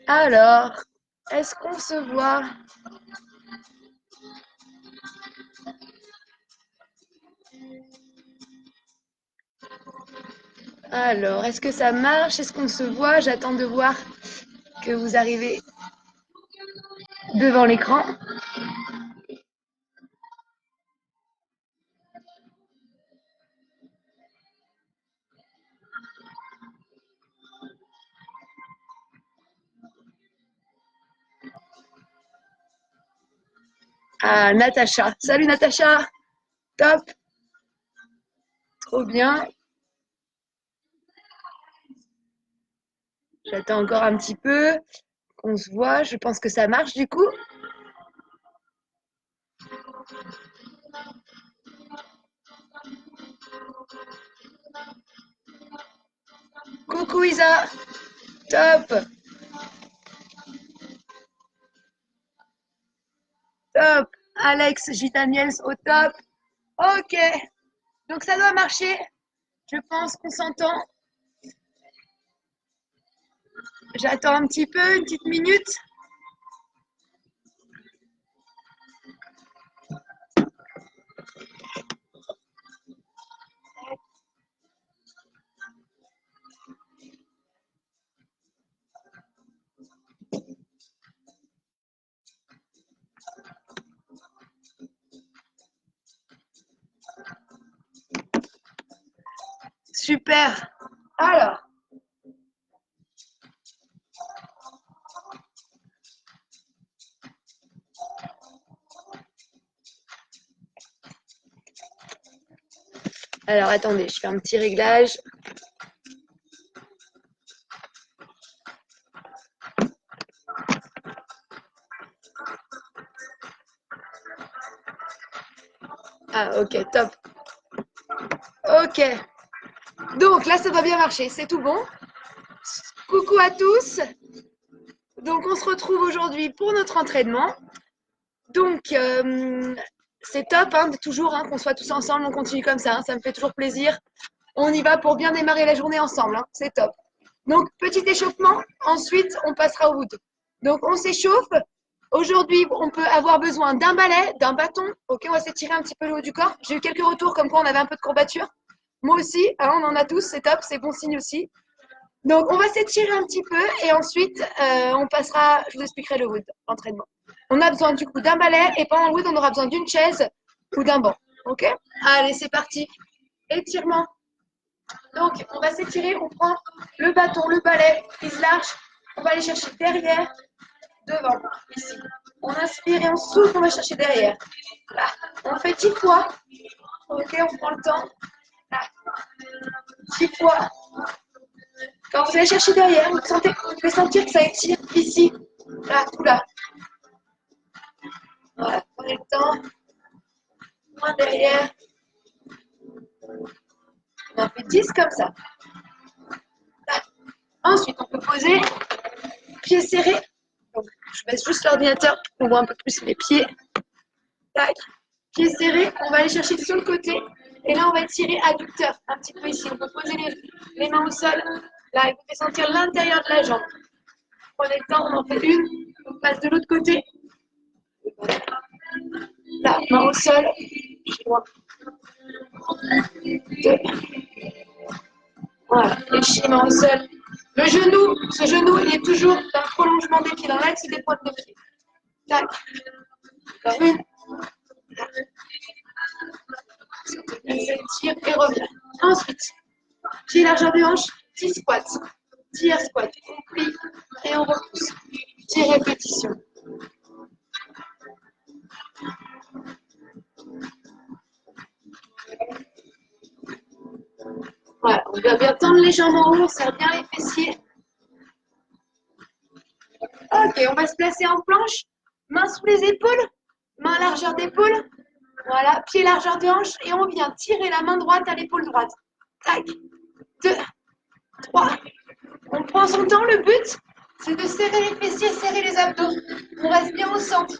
Alors, est-ce qu'on se voit? Alors, est-ce que ça marche? Est-ce qu'on se voit? J'attends de voir que vous arrivez devant l'écran. Ah, Natacha. Salut Natacha. Top. Trop bien. J'attends encore un petit peu qu'on se voit. Je pense que ça marche du coup. Coucou Isa. Top. Top. Alex Gitaniels au top. Ok. Donc ça doit marcher. Je pense qu'on s'entend. J'attends un petit peu, une petite minute. Super. Alors attendez, je fais un petit réglage. Ah ok, top. Ok. Donc là, ça doit bien marcher. C'est tout bon. Coucou à tous. Donc on se retrouve aujourd'hui pour notre entraînement. Donc c'est top, hein, toujours hein, qu'on soit tous ensemble. On continue comme ça. Hein, ça me fait toujours plaisir. On y va pour bien démarrer la journée ensemble. Hein, c'est top. Donc petit échauffement. Ensuite, on passera au wood. Donc on s'échauffe. Aujourd'hui, on peut avoir besoin d'un balai, d'un bâton. Ok, on va s'étirer un petit peu le haut du corps. J'ai eu quelques retours comme quoi on avait un peu de courbature. Moi aussi, hein, on en a tous, c'est top, c'est bon signe aussi. Donc, on va s'étirer un petit peu et ensuite, on passera, je vous expliquerai le wood, l'entraînement. On a besoin du coup d'un balai et pendant le wood, on aura besoin d'une chaise ou d'un banc. Ok? Allez, c'est parti. Étirement. Donc, on va s'étirer, on prend le bâton, le balai, prise large. On va aller chercher derrière, devant, ici. On inspire et on souffle, on va chercher derrière. Là. On fait 10 fois. Ok, on prend le temps. Là. 10 fois. Quand vous allez chercher derrière, vous pouvez sentir que ça étire ici, là, tout là. Voilà, prenez le temps. Moins derrière. On en fait 10 comme ça. Là. Ensuite, on peut poser pieds serrés. Donc, je baisse juste l'ordinateur pour qu'on voit un peu plus mes pieds. Tac. Pieds serrés, on va aller chercher sur le côté. Et là, on va tirer adducteur, un petit peu ici. On peut poser les mains au sol. Là, et vous pouvez sentir l'intérieur de la jambe. Prenez le temps, on en fait une. On passe de l'autre côté. Là, main au sol. Loin. 2. Voilà, les mains au sol. Le genou, ce genou, il est toujours dans le prolongement des pieds, dans l'axe des pointes de pied. Tac. Encore une. Tire et revient. Ensuite, pied largeur de hanche, 10 squats. 10 air squats. On plie et on repousse. 10 répétitions. Voilà, on doit bien tendre les jambes en haut, on serre bien les fessiers. Ok, on va se placer en planche, mains sous les épaules, main largeur d'épaule, voilà, pied largeur de hanche, et on vient tirer la main droite à l'épaule droite. Tac, 2, 3. On prend son temps, le but, c'est de serrer les fessiers, serrer les abdos. On reste bien au centre.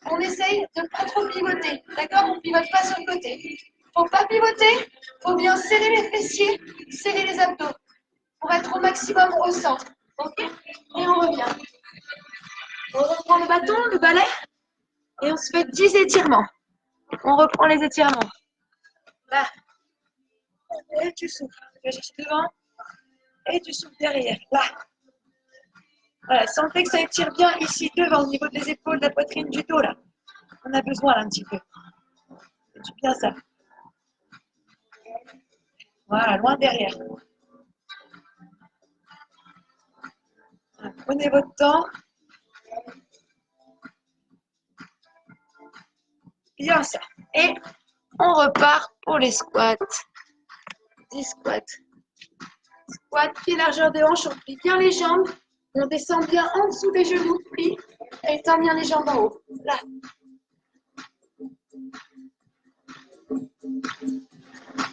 On essaye de ne pas trop pivoter, d'accord? On ne pivote pas sur le côté. Faut pas pivoter, faut bien serrer les fessiers, serrer les abdos pour être au maximum au centre. Ok? Et on revient. On reprend le bâton, le balai, et on se fait 10 étirements. On reprend les étirements. Là. Et tu souffles. Tu vas chercher devant. Et tu souffles derrière. Là. Voilà, sentez que ça étire bien ici devant, au niveau des épaules, de la poitrine, du dos, là. On a besoin, là, un petit peu. C'est bien ça. Voilà, loin derrière. Voilà, prenez votre temps. Bien ça. Et on repart pour les squats. 10 squats. Squat, pied largeur de hanche, on plie bien les jambes. On descend bien en dessous des genoux, plie. Et tend bien les jambes en haut. Là.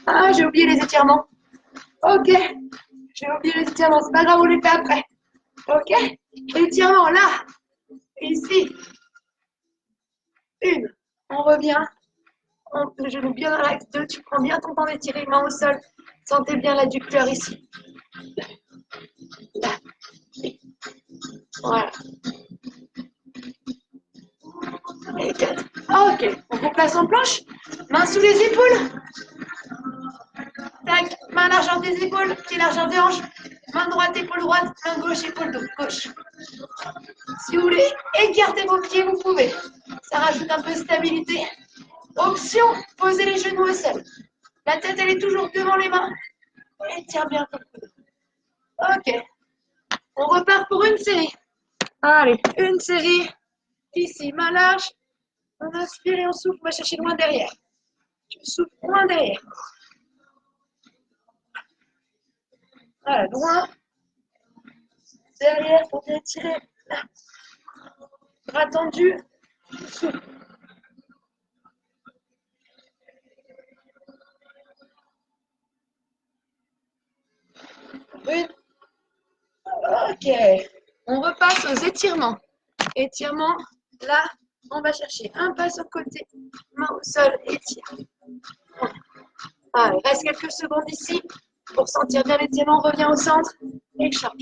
Ah, j'ai oublié les étirements. Ok. J'ai oublié les étirements. C'est pas grave, on les fait après. Ok. Étirement, là. Ici. Une. On revient. On te genou bien dans l'axe 2. Tu prends bien ton temps d'étirer, main au sol. Sentez bien l'adducteur ici. Là. Voilà. Et 4. Ok. On replace en planche. Main sous les épaules. Tac. Main largeur des épaules. Pied largeur des hanches. Main droite, épaule droite. Main gauche, épaule gauche. Si vous voulez écarter vos pieds, vous pouvez. Ça rajoute un peu de stabilité. Option, posez les genoux au sol. La tête, elle est toujours devant les mains. Et tire bien ton coude. Ok. On repart pour une série. Allez, une série. Ici, main large. On inspire et on souffle. On va chercher loin derrière. Je souffle loin derrière. Voilà, loin. Derrière pour bien tirer. Là. Bras tendus. Souffle. Une. Ok. On repasse aux étirements. Étirement. Là, on va chercher un pas sur le côté. Main au sol. Étire. Allez, reste quelques secondes ici. Pour sentir bien l'étirement, reviens au centre. Et change.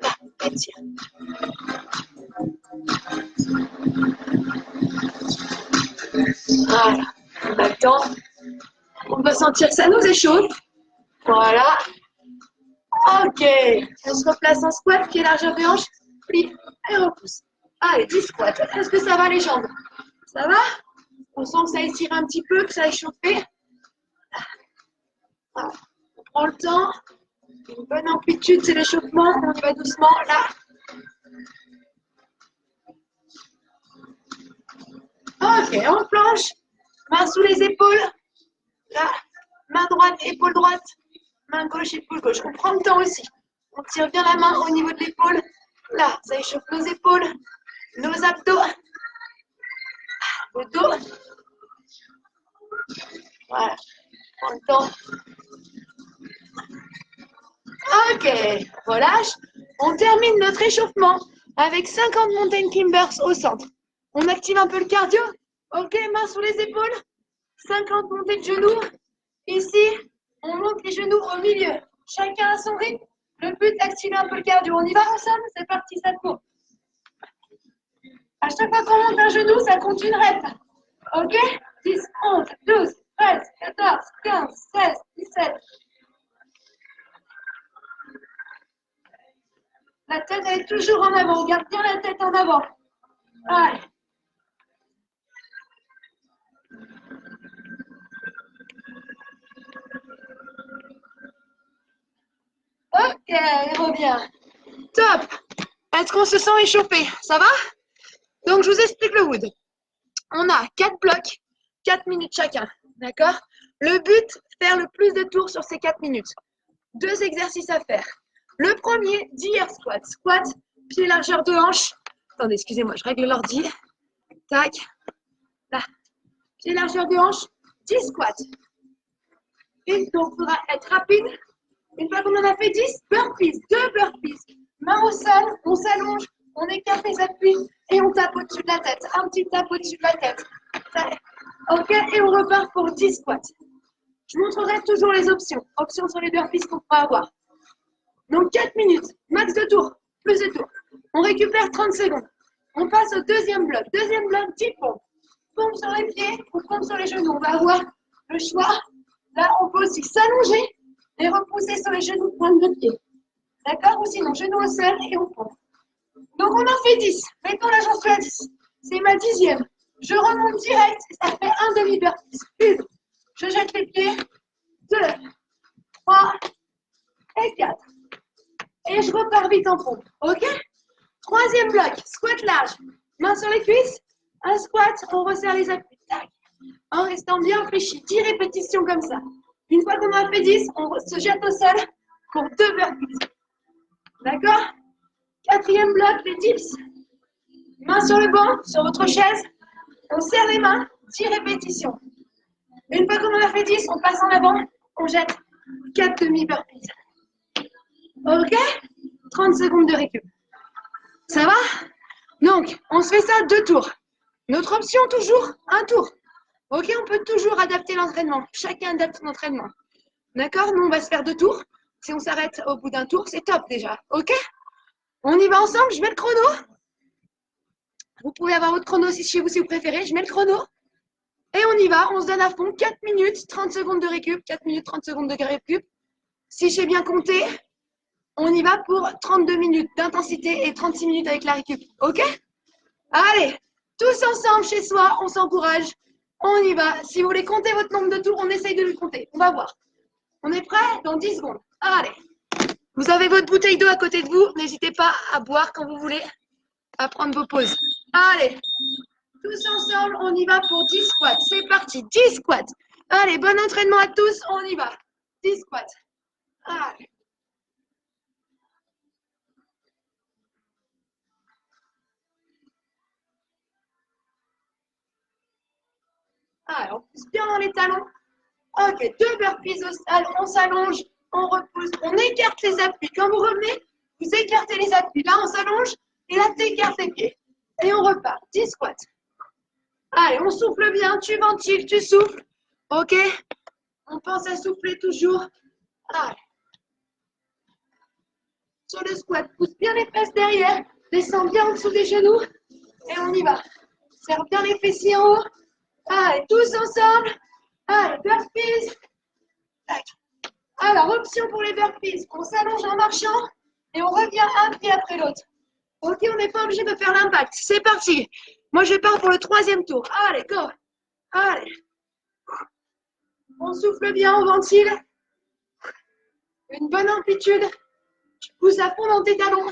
Là, étire. Voilà. On attend. On va sentir que ça nous échauffe. Voilà. Ok. On se replace en squat, pied largeur de hanche. Plie et repousse. Allez, 10 squats. Est-ce que ça va les jambes? Ça va? On sent que ça étire un petit peu, que ça a échauffé. Voilà. On prend le temps. Une bonne amplitude, c'est l'échauffement. On y va doucement. Là. Ok, on planche. Main sous les épaules. Là. Main droite, épaule droite. Main gauche, épaule gauche. On prend le temps aussi. On tire bien la main au niveau de l'épaule. Là, ça échauffe nos épaules, nos abdos, le dos. Voilà. On prend le temps. Ok, relâche. On termine notre échauffement avec 50 mountain climbers au centre. On active un peu le cardio. Ok, main sous les épaules. 50 montées de genoux. Ici, on monte les genoux au milieu. Chacun à son rythme. Le but, d'activer un peu le cardio. On y va ensemble? C'est parti, ça court. À chaque fois qu'on monte un genou, ça compte une rep. Ok? 10, 11, 12, 13, 14, 15, 16, 17. La tête, elle est toujours en avant. On garde bien la tête en avant. Allez. Ok, il revient. Top. Est-ce qu'on se sent échauffé? Ça va? Donc, je vous explique le wood. On a 4 blocs, 4 minutes chacun. D'accord? Le but, faire le plus de tours sur ces 4 minutes. 2 exercices à faire. Le premier, 10 air squat. Squat, pied largeur de hanche. Attendez, excusez-moi, je règle l'ordi. Tac. Là. Pied largeur de hanche, 10 squats. Et donc, il faudra être rapide. Une fois qu'on en a fait 10, burpees, 2 burpees. Main au sol, on s'allonge, on écarte les appuis et on tape au-dessus de la tête. Un petit tape au-dessus de la tête. Ok, et on repart pour 10 squats. Je montrerai toujours les options. Options sur les burpees qu'on pourra avoir. Donc 4 minutes, max de tours, plus de tours. On récupère 30 secondes. On passe au deuxième bloc. Deuxième bloc, 10 pompes. Pompe sur les pieds ou pompe sur les genoux. On va avoir le choix. Là, on peut aussi s'allonger et repousser sur les genoux, pointe de pied. D'accord? Ou sinon, genoux au sol et on pompe. Donc, on en fait 10. Mettons là, j'en suis à 10. C'est ma 10e. Je remonte direct et ça fait un demi-burpee. 1. Je jette les pieds. 2, 3 et 4. Et je repars vite en pompe. OK? Troisième bloc, squat large. Main sur les cuisses. Un squat, on resserre les appuis. Tac. En restant bien fléchi. 10 répétitions comme ça. Une fois qu'on a fait 10, on se jette au sol pour 2 burpees. D'accord? Quatrième bloc, les dips. Main sur le banc, sur votre chaise. On serre les mains. 10 répétitions. Une fois qu'on en a fait 10, on passe en avant. On jette 4 demi-burpees. OK? 30 secondes de récup. Ça va? Donc, on se fait ça 2 tours. Notre option, toujours, un tour. OK, on peut toujours adapter l'entraînement. Chacun adapte son entraînement. D'accord? Nous, on va se faire 2 tours. Si on s'arrête au bout d'un tour, c'est top déjà. OK? On y va ensemble. Je mets le chrono. Vous pouvez avoir votre chrono chez vous si vous préférez. Je mets le chrono. Et on y va. On se donne à fond. 4 minutes, 30 secondes de récup. 4 minutes, 30 secondes de récup. Si j'ai bien compté, on y va pour 32 minutes d'intensité et 36 minutes avec la récup. OK? Allez, tous ensemble chez soi, on s'encourage. On y va. Si vous voulez compter votre nombre de tours, on essaye de le compter. On va voir. On est prêt? Dans 10 secondes. Allez. Vous avez votre bouteille d'eau à côté de vous. N'hésitez pas à boire quand vous voulez, à prendre vos pauses. Allez. Tous ensemble, on y va pour 10 squats. C'est parti. 10 squats. Allez, bon entraînement à tous. On y va. 10 squats. Allez. Allez, on pousse bien dans les talons. OK, 2 burpees au sol. On s'allonge, on repousse, on écarte les appuis. Quand vous revenez, vous écartez les appuis. Là, on s'allonge et là, tu écartes les pieds. Et on repart. 10 squats. Allez, on souffle bien. Tu ventiles, tu souffles. OK? On pense à souffler toujours. Allez. Sur le squat, pousse bien les fesses derrière. Descends bien en dessous des genoux. Et on y va. Serre bien les fessiers en haut. Allez, tous ensemble. Allez, burpees. Tac. Alors, option pour les burpees. On s'allonge en marchant et on revient un pied après l'autre. OK, on n'est pas obligé de faire l'impact. C'est parti. Moi, je pars pour le 3e tour. Allez, go. Allez. On souffle bien, on ventile. Une bonne amplitude. Tu pousses à fond dans tes talons.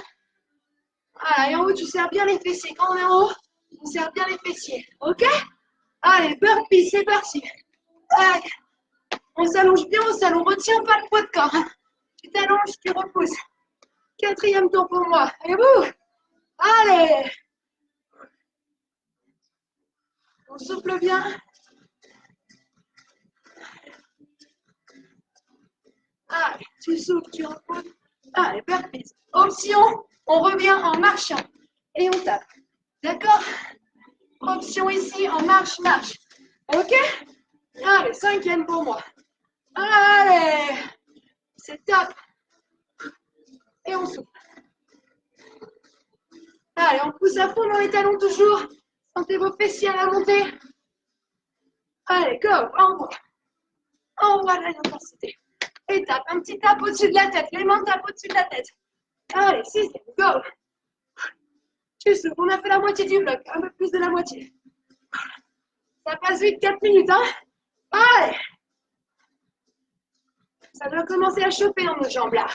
Voilà, et en haut, tu serres bien les fessiers. Quand on est en haut, on serre bien les fessiers. OK? Allez, burpee, c'est parti. Tac. On s'allonge bien au sol. On ne retient pas le poids de corps. Tu t'allonges, tu repousses. 4e tour pour moi. Et vous? Allez. On souffle bien. Allez, tu souffles, tu reposes. Allez, burpees. Option, on revient en marchant. Et on tape. D'accord? Option ici, en marche, marche. OK? Allez, 5e pour moi. Allez. C'est top. Et on souffle. Allez, on pousse à fond dans les talons toujours. Sentez vos fessiers à la montée. Allez, go. Envoie. Envoie la intensité. Et tape. Un petit tape au-dessus de la tête. Les mains tapent au-dessus de la tête. Allez, 6e. Go. Tu souffles. On a fait la moitié du bloc. Un peu plus de la moitié. Ça passe vite, 4 minutes, hein. Allez. Ça doit commencer à chauffer dans nos jambes, là.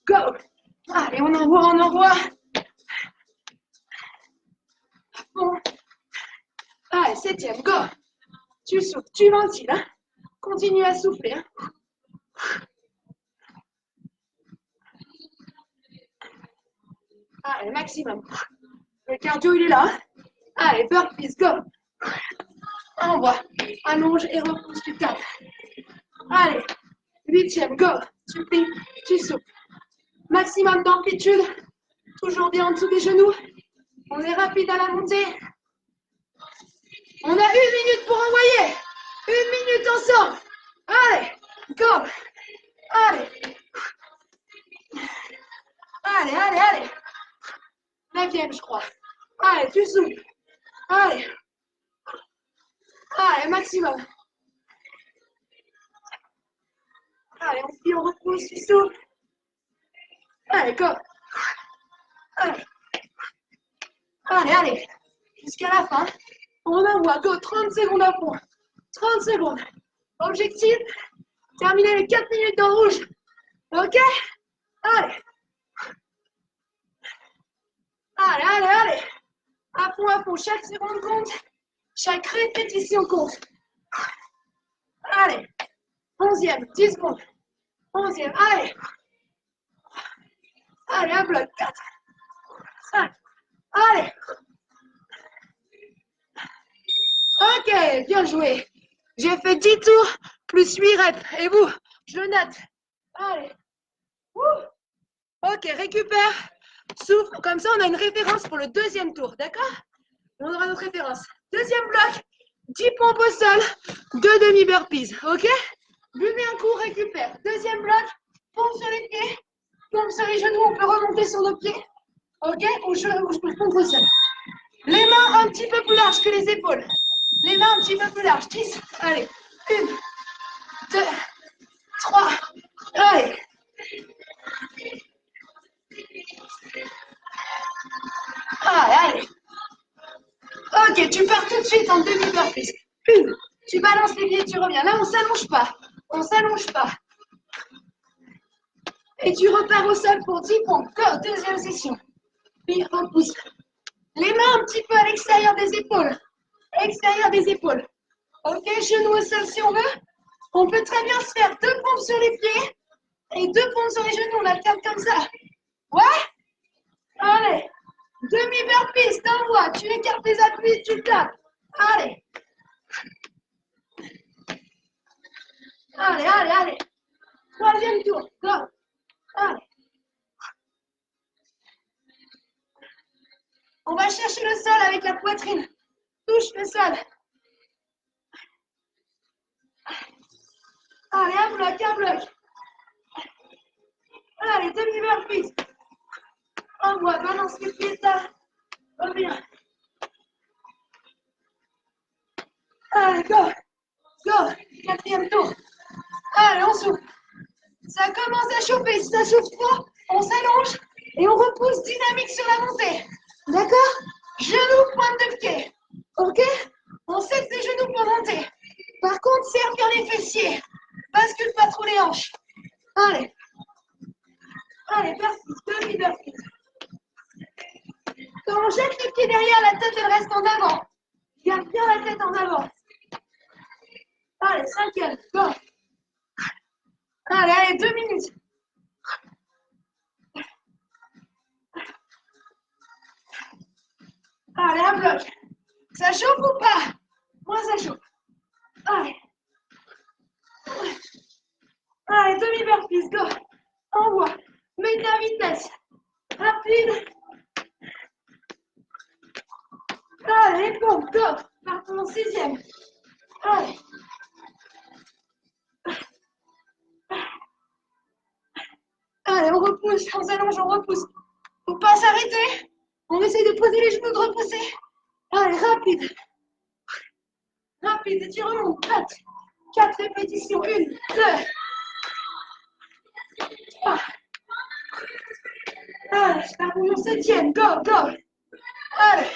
Go. Allez, on envoie, on envoie. Bon. Allez, 7e, go. Tu souffles, tu ventiles, hein. Continue à souffler, hein. Allez, maximum. Le cardio, il est là. Allez, burpees, go. Envoie. Allonge et repousse, tu tapes. Allez, 8e, go. Tu plies, tu souffles. Maximum d'amplitude. Toujours bien en dessous des genoux. On est rapide à la montée. On a 1 minute pour envoyer. 1 minute ensemble. Allez, go. Allez. Allez, allez, allez. 9e, je crois. Allez, tu souffles. Allez. Allez, maximum. Allez, on repousse, tu souffles. Allez, go. Allez. Allez, allez. Jusqu'à la fin. On envoie, go. 30 secondes à fond. 30 secondes. Objectif, terminer les 4 minutes dans le rouge. Ok? Allez. Allez, allez, allez. À fond, chaque seconde compte. Chaque répétition compte. Allez. 11e, 10 secondes. 11e, allez. Allez, un bloc. 4, 5. Allez. Ok, bien joué. J'ai fait 10 tours plus 8 reps. Et vous, je note. Allez. Ok, récupère. Souffle. Comme ça, on a une référence pour le deuxième tour. D'accord? On aura notre référence. Deuxième bloc. 10 pompes au sol. 2 demi-burpees. Ok? Buvez un coup, récupère. Deuxième bloc. Pompe sur les pieds. Pompe sur les genoux. On peut remonter sur nos pieds. Ok? Ou je peux pompe au sol. Les mains un petit peu plus larges que les épaules. Les mains un petit peu plus larges. 10. Allez. 1, 2, 3. Allez. Allez. Ok, tu pars tout de suite en demi-burpees. 1. Tu balances les pieds, tu reviens. Là, on s'allonge pas. On s'allonge pas. Et tu repars au sol pour 10 pompes. Go, deuxième session. Puis repousse. Les mains un petit peu à l'extérieur des épaules. Extérieur des épaules. Ok, genoux au sol si on veut. On peut très bien se faire 2 pompes sur les pieds et 2 pompes sur les genoux. On alterne comme ça. Ouais? Allez. Demi-burpees, t'envoies. Tu écartes les appuis, tu tapes. Allez. Allez, allez, allez. Troisième tour. Go. Allez. On va chercher le sol avec la poitrine. Touche le sol. Allez, un bloc, un bloc. Allez, demi-burpees. Envoie, balance les pieds, ça. Reviens. Allez, go. Go. Quatrième tour. Allez, on souffle. Ça commence à chauffer. Si ça chauffe trop, on s'allonge et on repousse dynamique sur la montée. D'accord? Genoux, pointe de pied. Ok? On sait que les genoux pour monter. Par contre, serre bien les fessiers. Bascule pas trop les hanches. Allez. Allez, burpees, demi-burpees. Quand on jette les pieds derrière, la tête, elle reste en avant. Garde bien la tête en avant. Allez, cinquième, go. Allez, allez, 2 minutes. Allez, un bloc. Ça chauffe ou pas? Moi, ça chauffe. Allez. Allez, demi-burpees, go. Envoie. Mets ta vitesse. Rapide. Allez, les pompes, go. Partons en 6e. Allez. Allez, on repousse, on s'allonge, on repousse. Faut pas s'arrêter. On essaie de poser les genoux, de repousser. Allez, rapide. Rapide, et tu remontes. 4 répétitions. 1, 2, 3. Allez, je pars pour mon 7e. Go, go. Allez.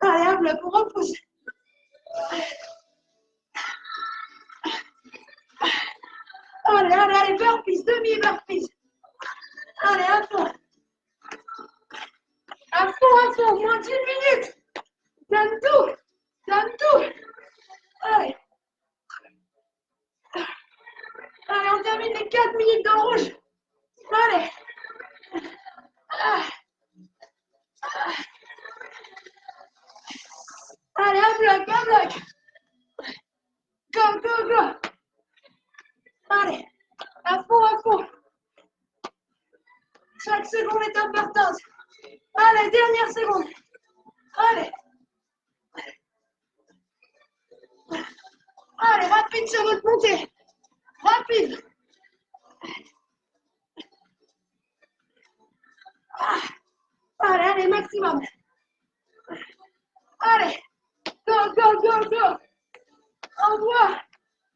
Allez, un bloc, on repousse. Allez, allez, allez, burpees, demi-burpees. Allez, à fond. À fond, moins 10 minutes. Donne tout. Donne tout. Allez. Allez, on termine les 4 minutes dans le rouge. Allez. Allez, un bloc, un bloc. Go, go, go. Allez. À fond. Chaque seconde est importante. Allez, dernière seconde. Allez. Allez, rapide sur votre montée. Rapide. maximum. Allez, go, go, go, go.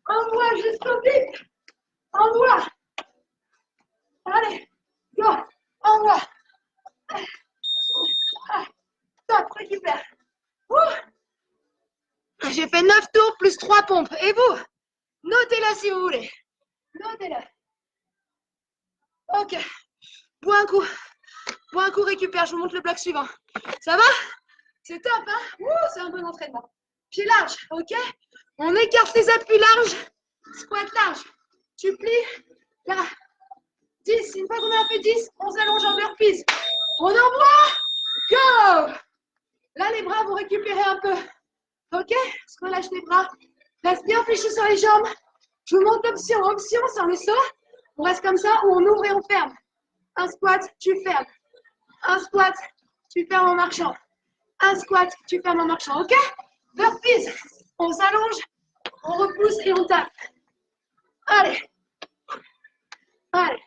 Envoie jusqu'au pic. Envoie. Allez, go, envoie. Top, récupère. J'ai fait 9 tours plus 3 pompes. Et vous? Notez-la si vous voulez. Notez-la. Ok. Bois un coup, récupère. Je vous montre le bloc suivant. Ça va? C'est top, hein? C'est un bon entraînement. Pied large, ok? On écarte les appuis larges. Squat large. Tu plies. Là. 10. Une fois qu'on a fait 10, on s'allonge en burpees. On envoie. Go! Là, les bras vont récupérer un peu. Ok? Est-ce qu'on lâche les bras? Reste bien fléchi sur les jambes. Je vous montre l'option. Option, sans le saut. On reste comme ça ou on ouvre et on ferme. Un squat, tu fermes. Un squat, tu fermes en marchant. Un squat, tu fermes en marchant. Ok? Burpees. On s'allonge, on repousse et on tape. Allez. Allez.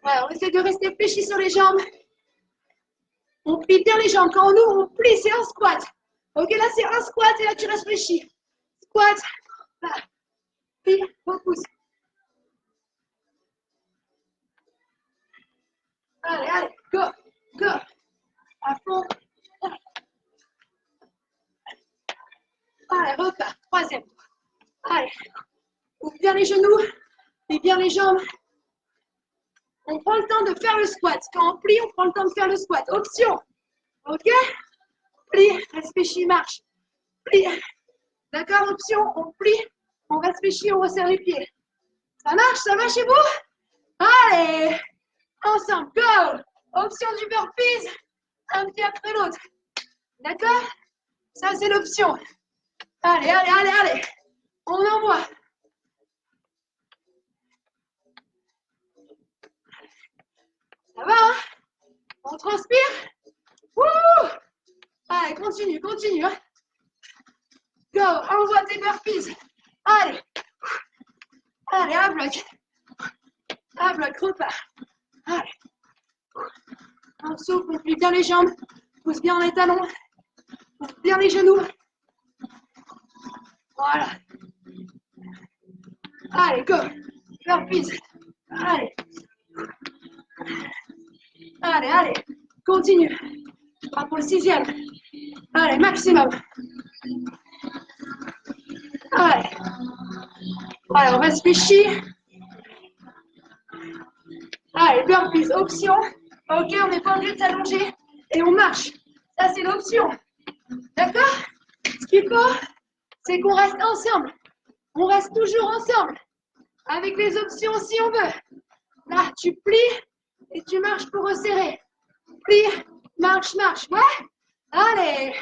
Voilà, on essaie de rester fléchi sur les jambes. On plie bien les jambes. Quand on ouvre, on plie. C'est un squat. Ok, là, c'est un squat et là, tu restes fléchi. Squat. Là. Plie, repousse. Allez, allez. Go. Go. À fond. Allez, repart. Troisième. Allez. Ouvre bien les genoux. Plie bien les jambes. On prend le temps de faire le squat. Quand on plie, on prend le temps de faire le squat. Option. Ok? Plie, reste fléchi, marche. Plie. D'accord? Option, on plie, on reste fléchi, on resserre les pieds. Ça marche? Ça va chez vous? Allez! Ensemble, go! Option du burpees, un pied après l'autre. D'accord? Ça, c'est l'option. Allez, allez, allez, allez. On envoie. Ça va, hein? On transpire? Wouh! Allez, continue, continue. Hein? Go, envoie tes burpees. Allez. Allez, un bloc. Un bloc, repart. Allez. On souffle, on plie bien les jambes. Pousse bien les talons. Pousse bien les genoux. Voilà. Allez, go. Burpees. Allez. Allez, allez. Continue. On va pour le sixième. Allez, maximum. Allez. Allez, on reste fléchi. Allez, burpees, option. Ok, on n'est pas obligé de s'allonger. Et on marche. Ça, c'est l'option. D'accord? Ce qu'il faut, c'est qu'on reste ensemble. On reste toujours ensemble. Avec les options si on veut. Là, tu plies et tu marches pour resserrer. Plie, marche, marche. Ouais? Allez.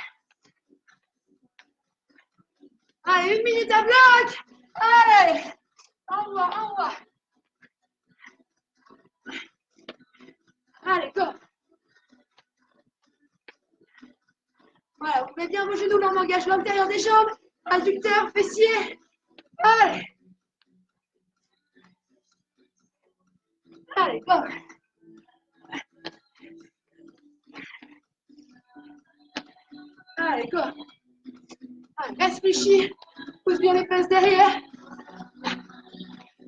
Allez, 1 minute à bloc. Allez. Envoie, envoie. Allez, go. Voilà, vous mettez bien vos genoux, là, on engage l'intérieur des jambes. Adducteurs, fessiers. Allez. Allez, go. Allez, go. Allez, reste fléchi. Pousse bien les fesses derrière.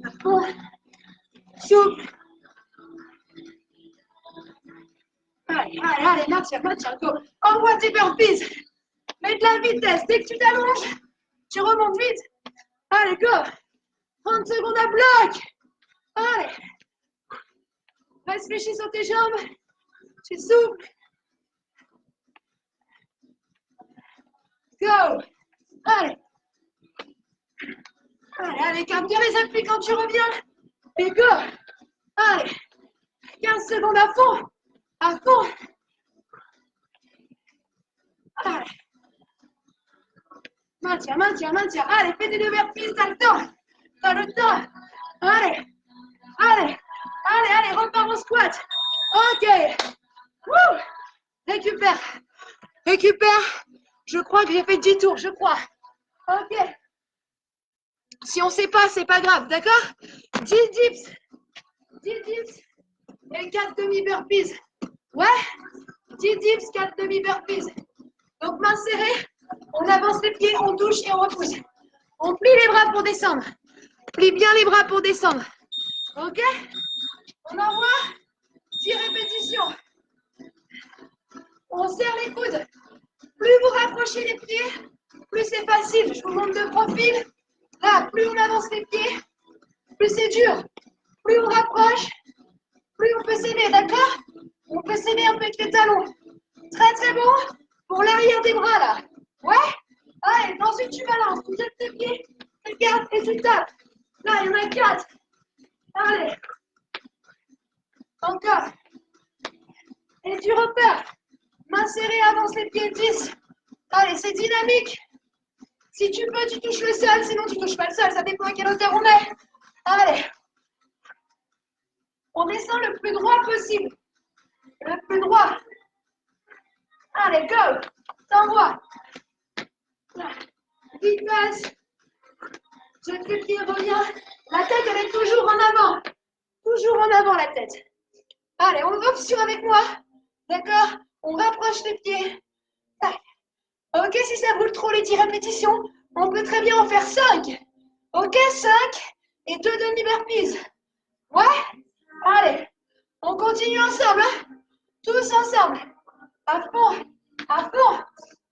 À fond. Souple. Allez, allez, allez, maintiens, maintiens, go. Envoie tes burpees. Mets de la vitesse. Dès que tu t'allonges, tu remontes vite. Allez, go. 30 secondes à bloc. Allez. Reste fléchi sur tes jambes. Tu souffles. Go. Allez. Allez, allez, garde bien les appuis quand tu reviens. Et go. Allez. 15 secondes à fond. À fond. Allez. Maintiens, maintiens, maintiens. Allez, fais des burpees, t'as le temps. T'as le temps. Allez. Allez. Allez, allez, repars au squat. Ok. Wouh. Récupère. Récupère. Je crois que j'ai fait 10 tours, je crois. Ok. Si on ne sait pas, c'est pas grave, d'accord? 10 dips. 10 dips. et 4 demi-burpees. Ouais, 10 dips, 4 demi-burpees. Donc, main serrée, on avance les pieds, on touche et on repousse. On plie les bras pour descendre. Plie bien les bras pour descendre. Ok? On envoie 10 répétitions. On serre les coudes. Plus vous rapprochez les pieds, plus c'est facile. Je vous montre de profil. Là, plus on avance les pieds, plus c'est dur. Plus on rapproche, plus on peut s'aimer, d'accord? On peut s'aimer un peu avec les talons. Très très bon pour l'arrière des bras là. Ouais? Allez, ensuite tu balances, tu jettes tes pieds, tu gardes et tu tapes. Là, il y en a 4. Allez. Encore. Et tu repars. Main serrée, avance les pieds, 10. Allez, c'est dynamique. Si tu peux, tu touches le sol, sinon tu touches pas le sol, ça dépend à quelle hauteur on est. Allez. On descend le plus droit possible. Le plus droit. Allez, go. T'envoies. Vite passe. Jette les pieds, reviens. La tête, elle est toujours en avant. Toujours en avant, la tête. Allez, on option avec moi. D'accord? On rapproche les pieds. Tac. Ok, si ça brûle trop les 10 répétitions, on peut très bien en faire 5. Ok, 5 et 2 demi-burpees. Ouais? Allez, on continue ensemble. Hein? Tous ensemble. À fond. À fond.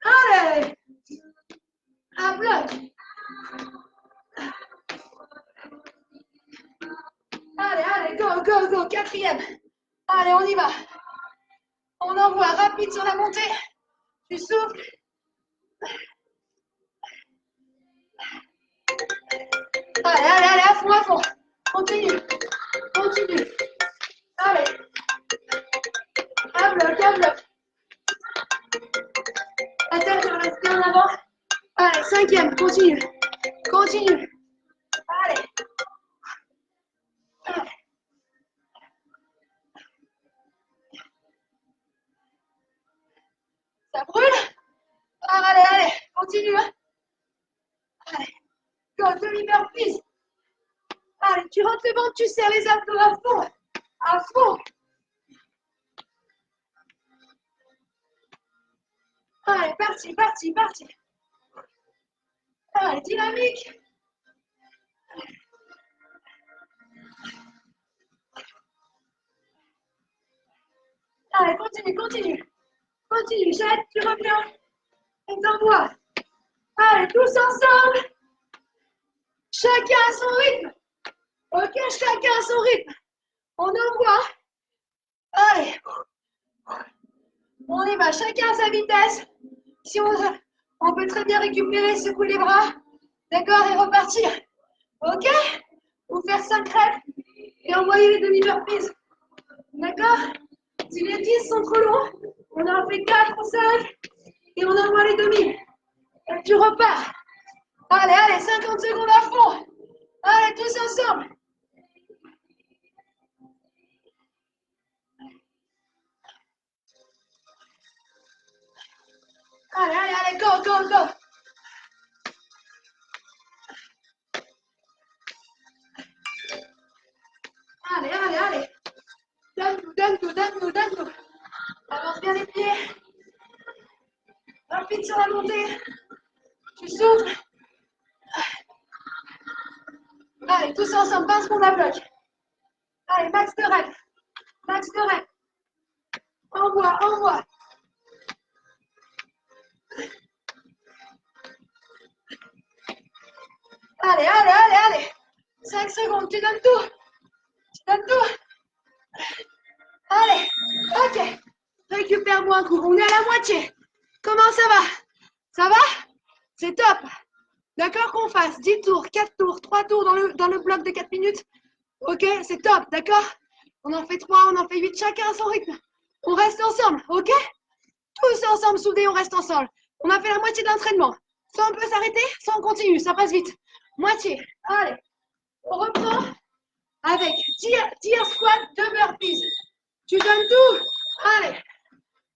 Allez. À bloc. Allez, allez, go, go, go. 4e. Allez, on y va. On envoie rapide sur la montée. Tu souffles. Allez, allez, allez, à fond, à fond. Continue. Continue. Allez. À bloc, à bloc. La tête, elle reste bien en avant. Allez, 5e, continue. Continue. Allez. Allez. Ça brûle? Allez, allez, continue. Allez. Go, demi-burpees. Allez, tu rentres le ventre, tu serres les abdos à fond. À fond. Allez, parti, parti, parti. Allez, dynamique. Allez, continue, continue. Continue, jette, tu reviens. Et t'envoies. Allez, tous ensemble. Chacun à son rythme. Ok, chacun à son rythme. On envoie. Allez. On y va, chacun à sa vitesse. Si on peut très bien récupérer, secouer les bras. D'accord, et repartir. Ok? Ou faire 5 reps et envoyer les demi-burpees. D'accord? Si les 10 sont trop longs, on en fait 4 ou 5 et on envoie les demi. Et tu repars. Allez, allez, 50 secondes à fond. Allez, tous ensemble. Allez, allez, allez, go, go, go. Allez, allez, allez. Donne-nous, donne-nous, donne-nous, donne-nous. Avance bien les pieds. Rapide sur la montée. Tu souffles. Allez, tous ensemble, 20 secondes à bloc. Allez, max de reps. Max de reps. Envoie, envoie. Allez, allez, allez, allez. 5 secondes, tu donnes tout. Tu donnes tout. Allez, ok. Récupère-moi un coup. On est à la moitié. Comment ça va? Ça va? C'est top. D'accord qu'on fasse 10 tours, 4 tours, 3 tours dans le bloc de 4 minutes. Ok, c'est top, d'accord? On en fait 3, on en fait 8, chacun à son rythme. On reste ensemble, ok? Tous ensemble, soudés, on reste ensemble. On a fait la moitié de l'entraînement. Soit on peut s'arrêter, soit on continue, ça passe vite. Moitié, allez. On reprend avec 10 squats, 2 burpees. Tu donnes tout. Allez.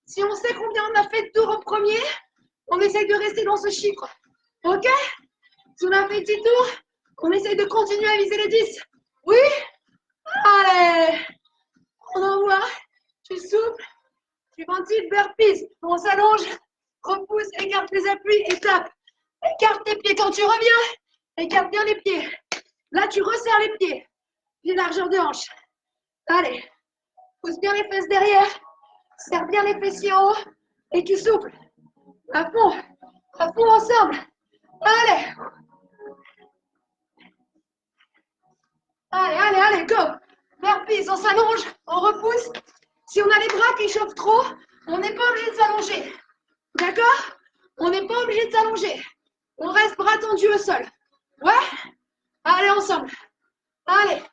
Si on sait combien on a fait de tours au premier, on essaye de rester dans ce chiffre. Ok? Si on a fait 10 tours, on essaye de continuer à viser les 10. Oui? Allez. On envoie. souffles, tu ventiles, burpees. On s'allonge, repousse, écarte les appuis et tape. Écarte tes pieds quand tu reviens. Écarte bien les pieds. Là, tu resserres les pieds. Pieds largeur de hanche. Allez, pousse bien les fesses derrière. Serre bien les fessiers en haut. Et tu souffles. À fond ensemble. Allez. Allez, go. Burpees, on s'allonge, on repousse. Si on a les bras qui chauffent trop, on n'est pas obligé de s'allonger. D'accord? On n'est pas obligé de s'allonger. On reste bras tendus au sol. Ouais? Allez, ensemble. Allez.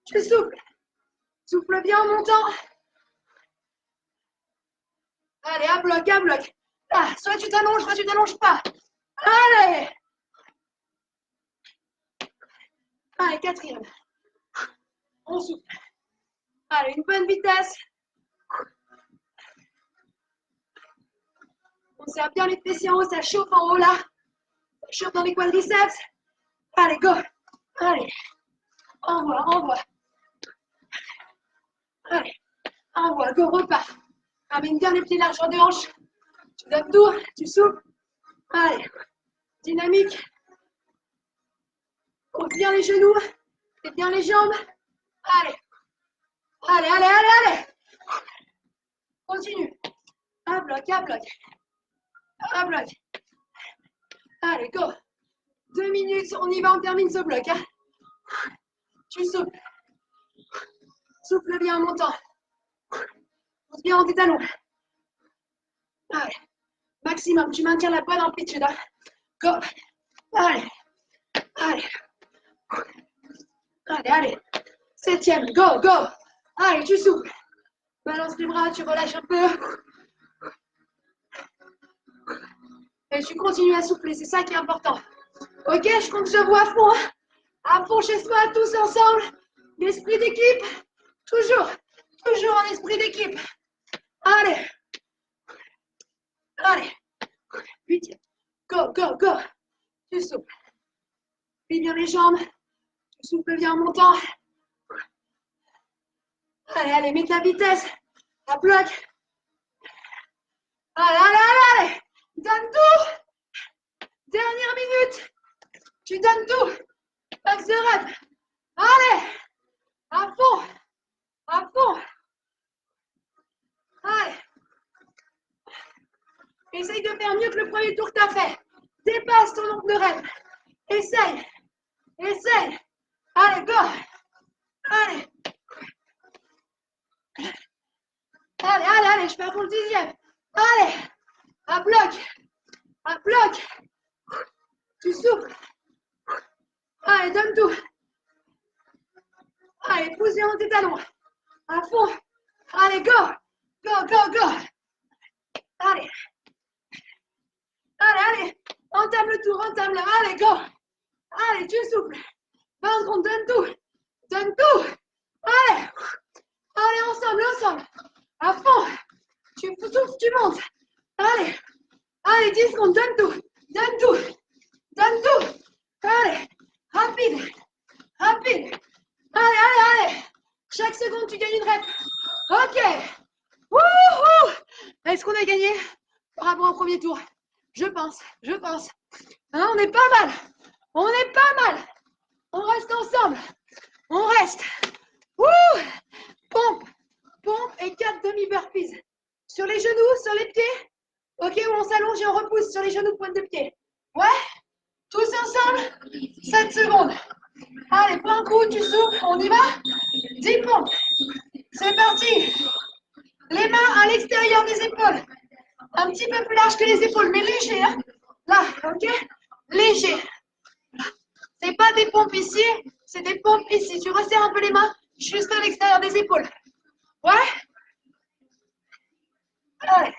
Tu souffles. Souffle bien en montant. Allez, à bloc, à bloc. Ah, soit tu t'allonges pas. Allez. Allez, quatrième. On souffle. Allez, une bonne vitesse. On serre bien les fessiers en haut, ça chauffe en haut là. Ça chauffe dans les quadriceps. Allez, go. Allez. Envoie. Allez. Envoie, go, repars. Ramène bien les pieds largeur de hanche. Tu donnes tout, tu souffles. Allez. Dynamique. Pose bien les genoux. Et bien les jambes. Allez. Allez. Continue. Un bloc. Allez, go. 2 minutes, on y va, on termine ce bloc. Hein. Tu souffles. Souffle bien en montant. Pousse bien en tes talons. Allez. Maximum, tu maintiens la bonne amplitude. Hein. Go. Allez. Septième, go. Allez, tu souffles. Balance les bras, tu relâches un peu. Et tu continues à souffler, c'est ça qui est important. Ok, je compte sur vous à fond. Hein. À fond chez soi, tous ensemble. L'esprit d'équipe. Toujours en esprit d'équipe. Allez. 8e. Go. Tu souffles. Plie bien les jambes. Tu souffles bien en montant. Allez, mets de la vitesse. À bloc. Allez. Donne tout. Dernière minute. Tu donnes tout. Max de rep. Allez. À fond. Allez. Essaye de faire mieux que le premier tour que tu as fait. Dépasse ton nombre de reps. Essaye. Allez, go. Allez, je fais pour le 10e. Allez, à bloc. Tu souffles. Allez, donne tout. Allez, pousse bien dans tes talons. À fond. Allez, go. Allez. Entame le tour, Allez, go. Allez, tu souffles. 20 secondes, donne tout. Allez, ensemble. À fond. Tu souffles, tu montes. Allez, 10 secondes, donne tout. Allez, rapide. Allez. Chaque seconde, tu gagnes une rep. Ok. Wouhou. Est-ce qu'on a gagné par rapport au premier tour? Je pense. Hein, on est pas mal. On reste ensemble. On reste. Wouh. Pompe et 4 demi-burpees. Sur les genoux, sur les pieds. Ok, où on s'allonge et on repousse sur les genoux, pointe de pied. Ouais. Tous ensemble. 7 secondes. Allez, plein coup, tu souffles. On y va. 10 pompes. C'est parti. Les mains à l'extérieur des épaules. Un petit peu plus large que les épaules, mais léger. Hein. Là, ok. Léger. C'est pas des pompes ici, c'est des pompes ici. Tu resserres un peu les mains juste à l'extérieur des épaules. Ouais. Allez.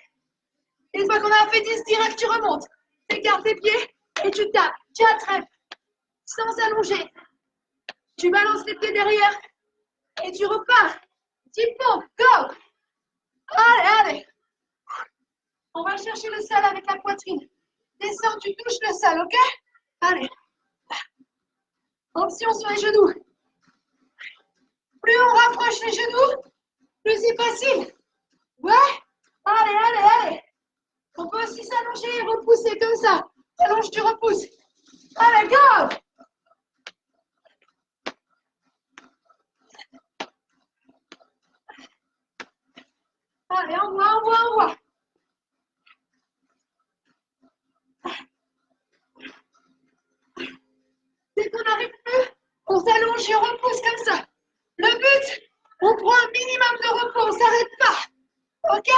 Une fois qu'on a fait 10 direct, tu remontes. Tu écartes tes pieds et tu tapes. 4 reps. Sans s'allonger. Tu balances les pieds derrière et tu repars. 10 pompes. Go. Allez. On va chercher le sol avec la poitrine. Descends, tu touches le sol, ok? Allez. Option sur les genoux. Plus on rapproche les genoux, Plus c'est facile. Ouais. Allez, allez, allez. On peut aussi s'allonger et repousser comme ça. Allonge, tu repousses. Allez, go. Allez, envoie, envoie, envoie. Dès qu'on n'arrive plus, on s'allonge et on repousse comme ça. Le but, on prend un minimum de repos, on ne s'arrête pas. Ok?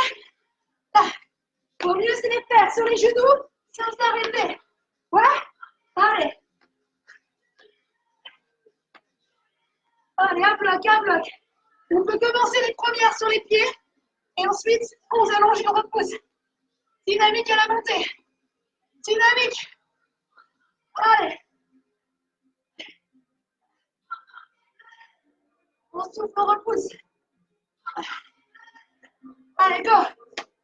Là. Au mieux, c'est les faire sur les genoux sans s'arrêter. Ouais? Allez. Allez, un bloc, un bloc. On peut commencer les premières sur les pieds et ensuite on s'allonge et on repousse. Dynamique à la montée. Dynamique. Allez. On souffle, on repousse. Allez, go.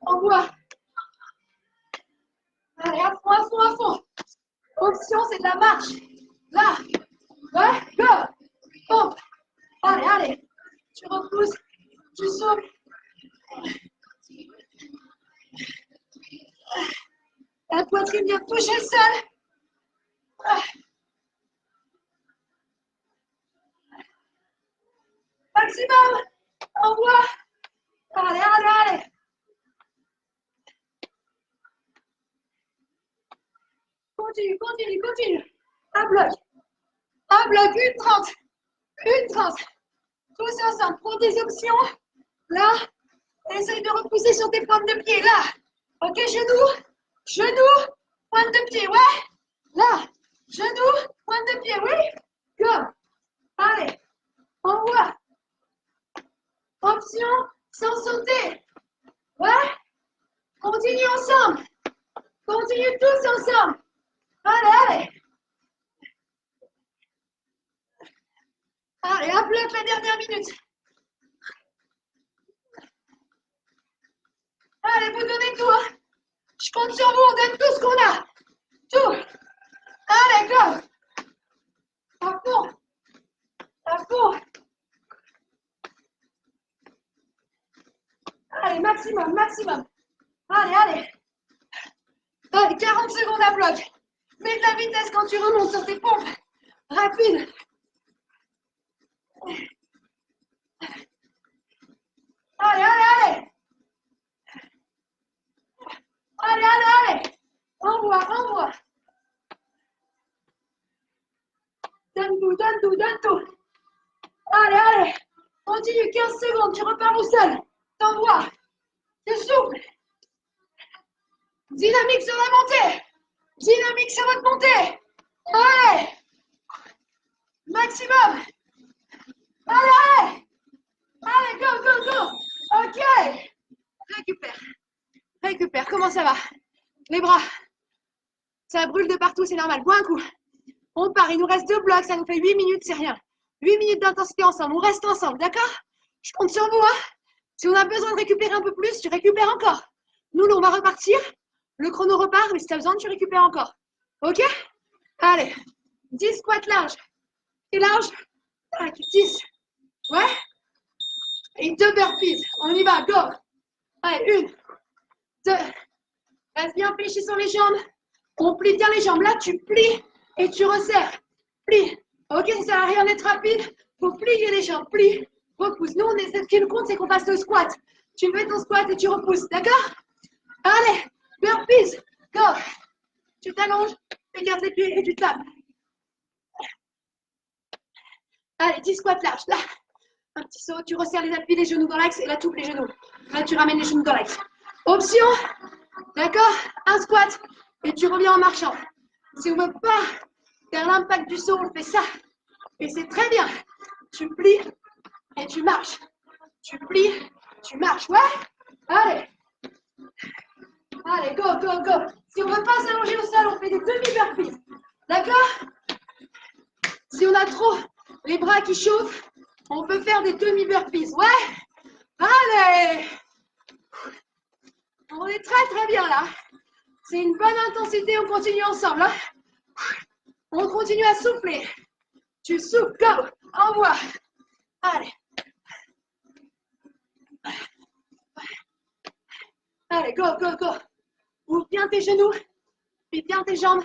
On voit. Allez, à fond, à fond, à fond. Option, c'est de la marche. Là. Ouais, go. Pompe. Allez, allez. Tu repousses. Tu souffles. La poitrine vient toucher le sol. Maximum. Envoie. Allez, allez, allez. Continue, continue, continue. Un bloc. Un bloc, une 30. Une 30. Tous ensemble. Prends des options. Là. Essaye de repousser sur tes pointes de pied. Là. Ok, genoux. Genoux. Pointe de pied. Ouais. Là. Genoux. Pointe de pied. Oui. Go. Allez. Envoie. Option sans sauter. Ouais. Continue ensemble. Continue tous ensemble. Allez, allez. Allez, un bloc la dernière minute. Allez, vous donnez tout. Hein. Je compte sur vous, on donne tout ce qu'on a. Tout. Allez, go. À fond. À fond. Allez, maximum, maximum. Allez, allez. Allez, 40 secondes à bloc. Mets de la vitesse quand tu remontes sur tes pompes. Rapide. Allez, allez, allez. Allez, allez, allez. Envoie, envoie. Donne tout, donne tout, donne tout. Allez, allez. Continue, 15 secondes, tu repars au sol. T'envoies. Tu souffles. Dynamique sur la montée. Dynamique sur votre montée. Allez. Maximum. Allez, allez. Allez, go, go, go. Ok. Récupère. Récupère. Comment ça va? Les bras. Ça brûle de partout, c'est normal. Bois un coup. On part. Il nous reste 2 blocs. Ça nous fait 8 minutes, c'est rien. 8 minutes d'intensité ensemble. On reste ensemble, d'accord? Je compte sur vous, hein. Si on a besoin de récupérer un peu plus, tu récupères encore. Nous, on va repartir. Le chrono repart, mais si tu as besoin, tu récupères encore. Ok? Allez. 10 squats larges. Et large. 5, 10. Ouais? Et 2 burpees. On y va, go. Allez, 1, 2. Reste bien fléchi sur les jambes. On plie bien les jambes. Là, tu plies et tu resserres. Plie. Ok, ça sert à rien d'être rapide. Faut plier les jambes. Plie. Repousse. Nous, ce qui nous compte, c'est qu'on fasse le squat. Tu fais ton squat et tu repousses. D'accord? Allez. Burpees. Go. Tu t'allonges. Tu gardes les pieds et tu tapes. Allez, 10 squats larges. Là. Un petit saut. Tu resserres les appuis, les genoux dans l'axe et là, tu ouvres les genoux. Là, tu ramènes les genoux dans l'axe. Option. D'accord? Un squat et tu reviens en marchant. Si on ne veut pas faire l'impact du saut, on fait ça. Et c'est très bien. Tu plies et tu marches. Tu plies, tu marches. Ouais? Allez. Allez, go, go, go. Si on ne veut pas s'allonger au sol, on fait des demi-burpees. D'accord? Si on a trop les bras qui chauffent, on peut faire des demi-burpees. Ouais? Allez. On est très, très bien là. C'est une bonne intensité, on continue ensemble. Hein? On continue à souffler. Tu souffles, go, envoie. Allez. Allez, go, go, go. Ouvre bien tes genoux. Plie bien tes jambes.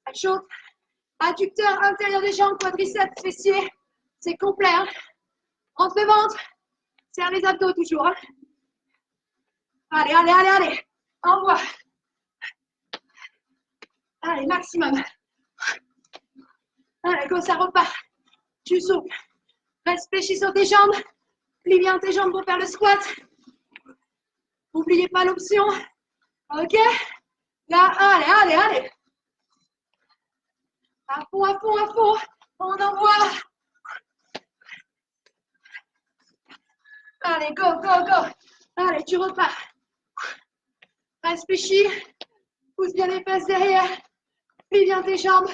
Ça chauffe. Adducteur intérieur des jambes, quadriceps, fessiers. C'est complet. Hein. Rentre le ventre. Serre les abdos toujours. Hein. Allez, allez, allez, allez. Envoie. Allez, maximum. Allez, go, ça repart. Tu souffles. Reste fléchi sur tes jambes. Plie bien tes jambes pour faire le squat. N'oubliez pas l'option. Ok. Là, allez, allez, allez. À fond, à fond, à fond. On envoie. Allez, go, go, go. Allez, tu repars. Reste fléchi. Pousse bien les fesses derrière. Plie bien tes jambes.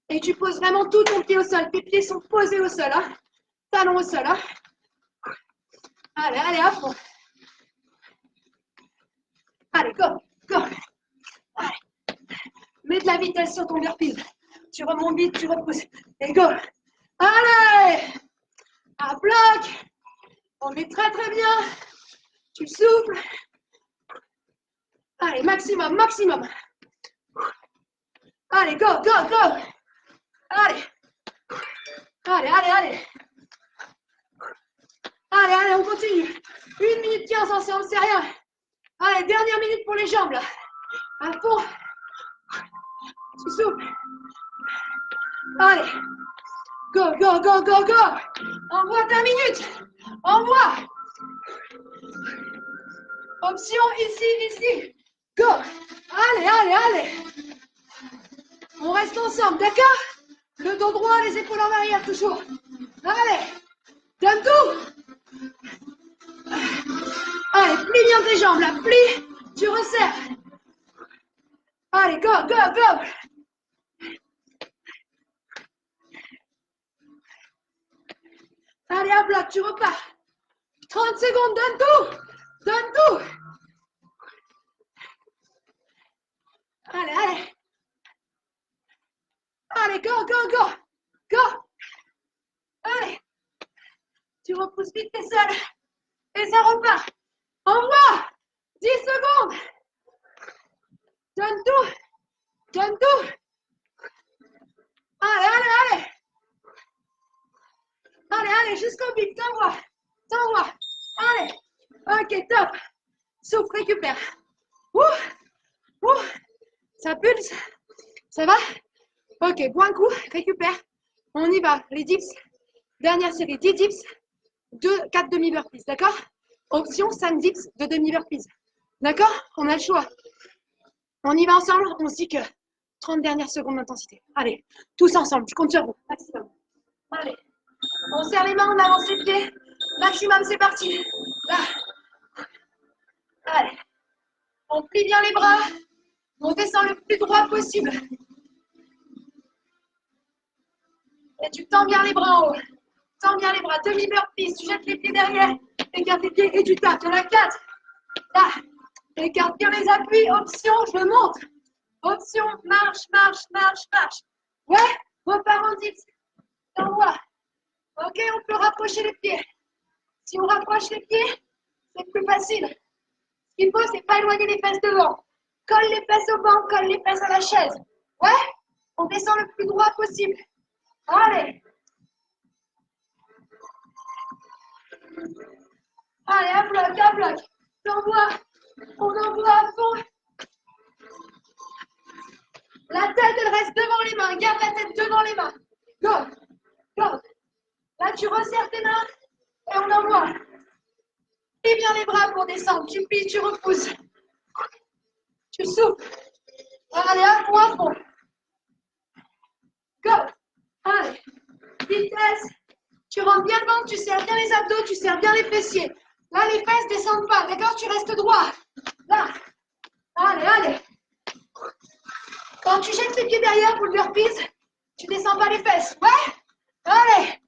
Et tu poses vraiment tout ton pied au sol. Tes pieds sont posés au sol. Hein. Talons au sol. Hein. Allez, allez, à fond. Allez, go, go. Allez. Mets de la vitesse sur ton burpee. Tu remontes vite, tu repousses. Et go. Allez. À bloc. On est très, très bien. Tu souffles. Allez, maximum, maximum. Allez, go, go, go. Allez. Allez, allez, allez. Allez, allez, on continue. 1 minute 15 ensemble, c'est rien. Allez, dernière minute pour les jambes, là. À fond. Tu souffles. Allez. Go, go, go, go, go. Envoie ta minute. Envoie. Option ici, ici. Go. Allez, allez, allez. On reste ensemble, d'accord? Le dos droit, les épaules en arrière, toujours. Allez. Donne tout. Allez, plie bien tes jambes, là. Plie. Tu resserres. Allez, go, go, go. Allez, à bloc, tu repars. 30 secondes, donne tout. Donne tout. Allez, allez. Allez, go, go, go. Go. Allez. Tu repousses vite tes sols. Et ça repart. Envoie. 10 secondes. Donne tout. Donne tout. Allez, allez, allez. Allez, allez, jusqu'au but. T'envoies. T'envoies. Allez. Ok, top. Souffle, récupère. Ouh. Ouh. Ça pulse. Ça va? Ok, bois un coup. Récupère. On y va. Les dips. Dernière série. 10 dips. 4 demi-burpees. D'accord? Option 5 dips de demi-burpees. D'accord? On a le choix. On y va ensemble. On se dit que 30 dernières secondes d'intensité. Allez, tous ensemble. Je compte sur vous. Maximum. Allez. On serre les mains, on avance les pieds. Maximum, c'est parti. Là. Allez. On plie bien les bras. On descend le plus droit possible. Et tu tends bien les bras en haut. Tends bien les bras. Demi-burpees. Tu jettes les pieds derrière. Écarte les pieds et tu tapes. Il y en a 4. Là. Écarte bien les appuis. Option, je monte. Option, marche, marche, marche, marche. Ouais, repars en dips. T'envoies. Ok, on peut rapprocher les pieds. Si on rapproche les pieds, c'est plus facile. Ce qu'il faut, c'est pas éloigner les fesses devant. Colle les fesses au banc, colle les fesses à la chaise. Ouais, on descend le plus droit possible. Allez. Allez, à bloc, à bloc. T'envoies. On envoie à fond. La tête, elle reste devant les mains. Garde la tête devant les mains. Go. Go. Là, tu resserres tes mains et on envoie. Plie bien les bras pour descendre. Tu plies, tu repousses. Tu souffles. Allez, à fond, à fond. Go. Allez. Vitesse. Tu rentres bien le ventre, tu serres bien les abdos, tu serres bien les fessiers. Là, les fesses ne descendent pas. D'accord? Tu restes droit. Là. Allez, allez. Quand tu jettes les pieds derrière pour le burpees, tu descends pas les fesses. Ouais? Allez.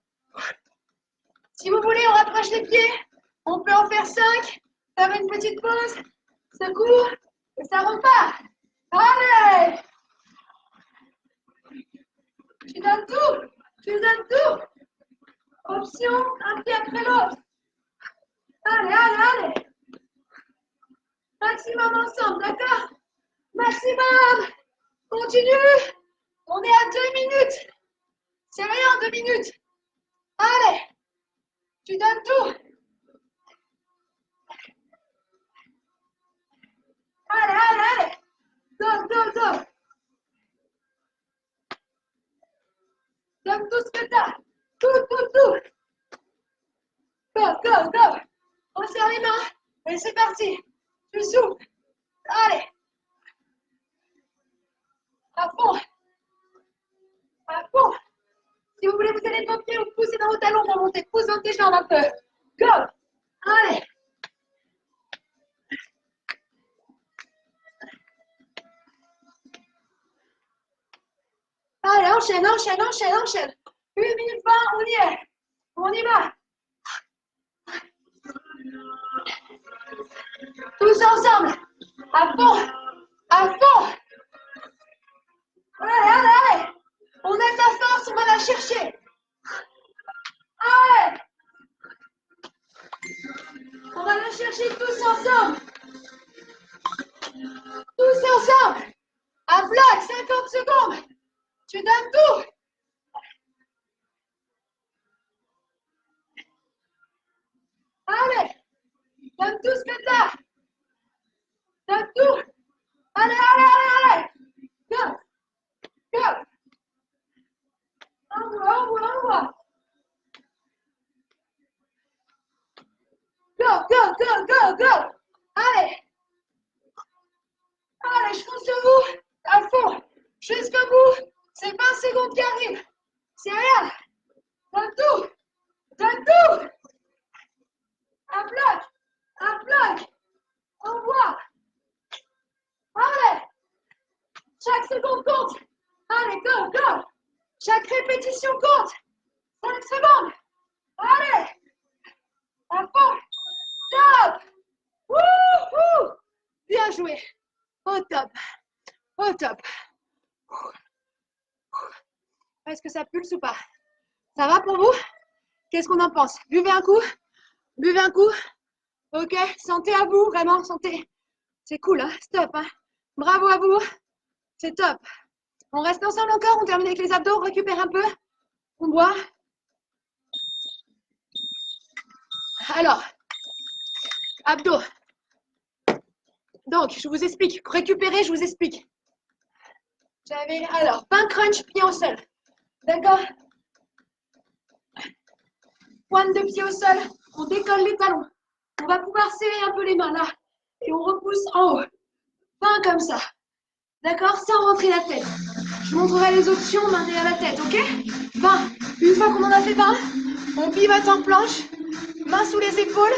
Si vous voulez, on rapproche les pieds. On peut en faire 5. Faire une petite pause. Secours. Et ça repart. Allez. Tu donnes tout. Tu donnes tout. Option, un pied après l'autre. Allez, allez, allez. Maximum ensemble, d'accord? Maximum. Continue. On est à 2 minutes. C'est rien, 2 minutes. Allez. Tu donnes tout. Allez, allez, allez. Go, go, go. Donne tout ce que t'as. Tout, tout, tout. Go, go, go. On serre les mains. Et c'est parti. Tu souffles. Allez. À fond. À fond. Si vous voulez vous aider de vos pieds, vous poussez dans vos talons pour monter. Pousse dans tes jambes un peu. Go. Allez. Allez, enchaîne, enchaîne, enchaîne, enchaîne. 1 minute 20, on y est. On y va. Tous ensemble. À fond. À fond. Allez, allez, allez. On a ta force, on va la chercher. Allez. On va la chercher tous ensemble. Tous ensemble. À bloc, 50 secondes. Tu donnes tout. Allez. Donne tout ce que t'as. Donne tout. Allez, allez, allez, allez. Go. Go. Envoie, envoie, envoie. Go, go, go, go, go. Allez. Allez, je compte sur vous. À fond. Jusqu'au bout. C'est 20 secondes qui arrivent. C'est rien. Donne tout. Donne tout. Un bloc. Un bloc. Envoie. Allez. Chaque seconde compte. Allez, go, go. Chaque répétition compte. 5 secondes. Allez. À fond. Top. Wouhou. Bien joué. Au top. Au top. Est-ce que ça pulse ou pas? Ça va pour vous? Qu'est-ce qu'on en pense? Buvez un coup. Buvez un coup. Ok. Santé à vous, vraiment, santé. C'est cool, hein? Stop, hein? Bravo à vous. C'est top. On reste ensemble encore. On termine avec les abdos. On récupère un peu. On boit. Alors, abdos. Donc, je vous explique. Récupérer, je vous explique. J'avais, alors, pain crunch, pied au sol. D'accord? Pointe de pied au sol. On décolle les talons. On va pouvoir serrer un peu les mains là. Et on repousse en haut. Pain comme ça. D'accord? Sans rentrer la tête. Je montrerai les options main derrière la tête, ok? 20. Une fois qu'on en a fait 20, on pivote en planche. Main sous les épaules.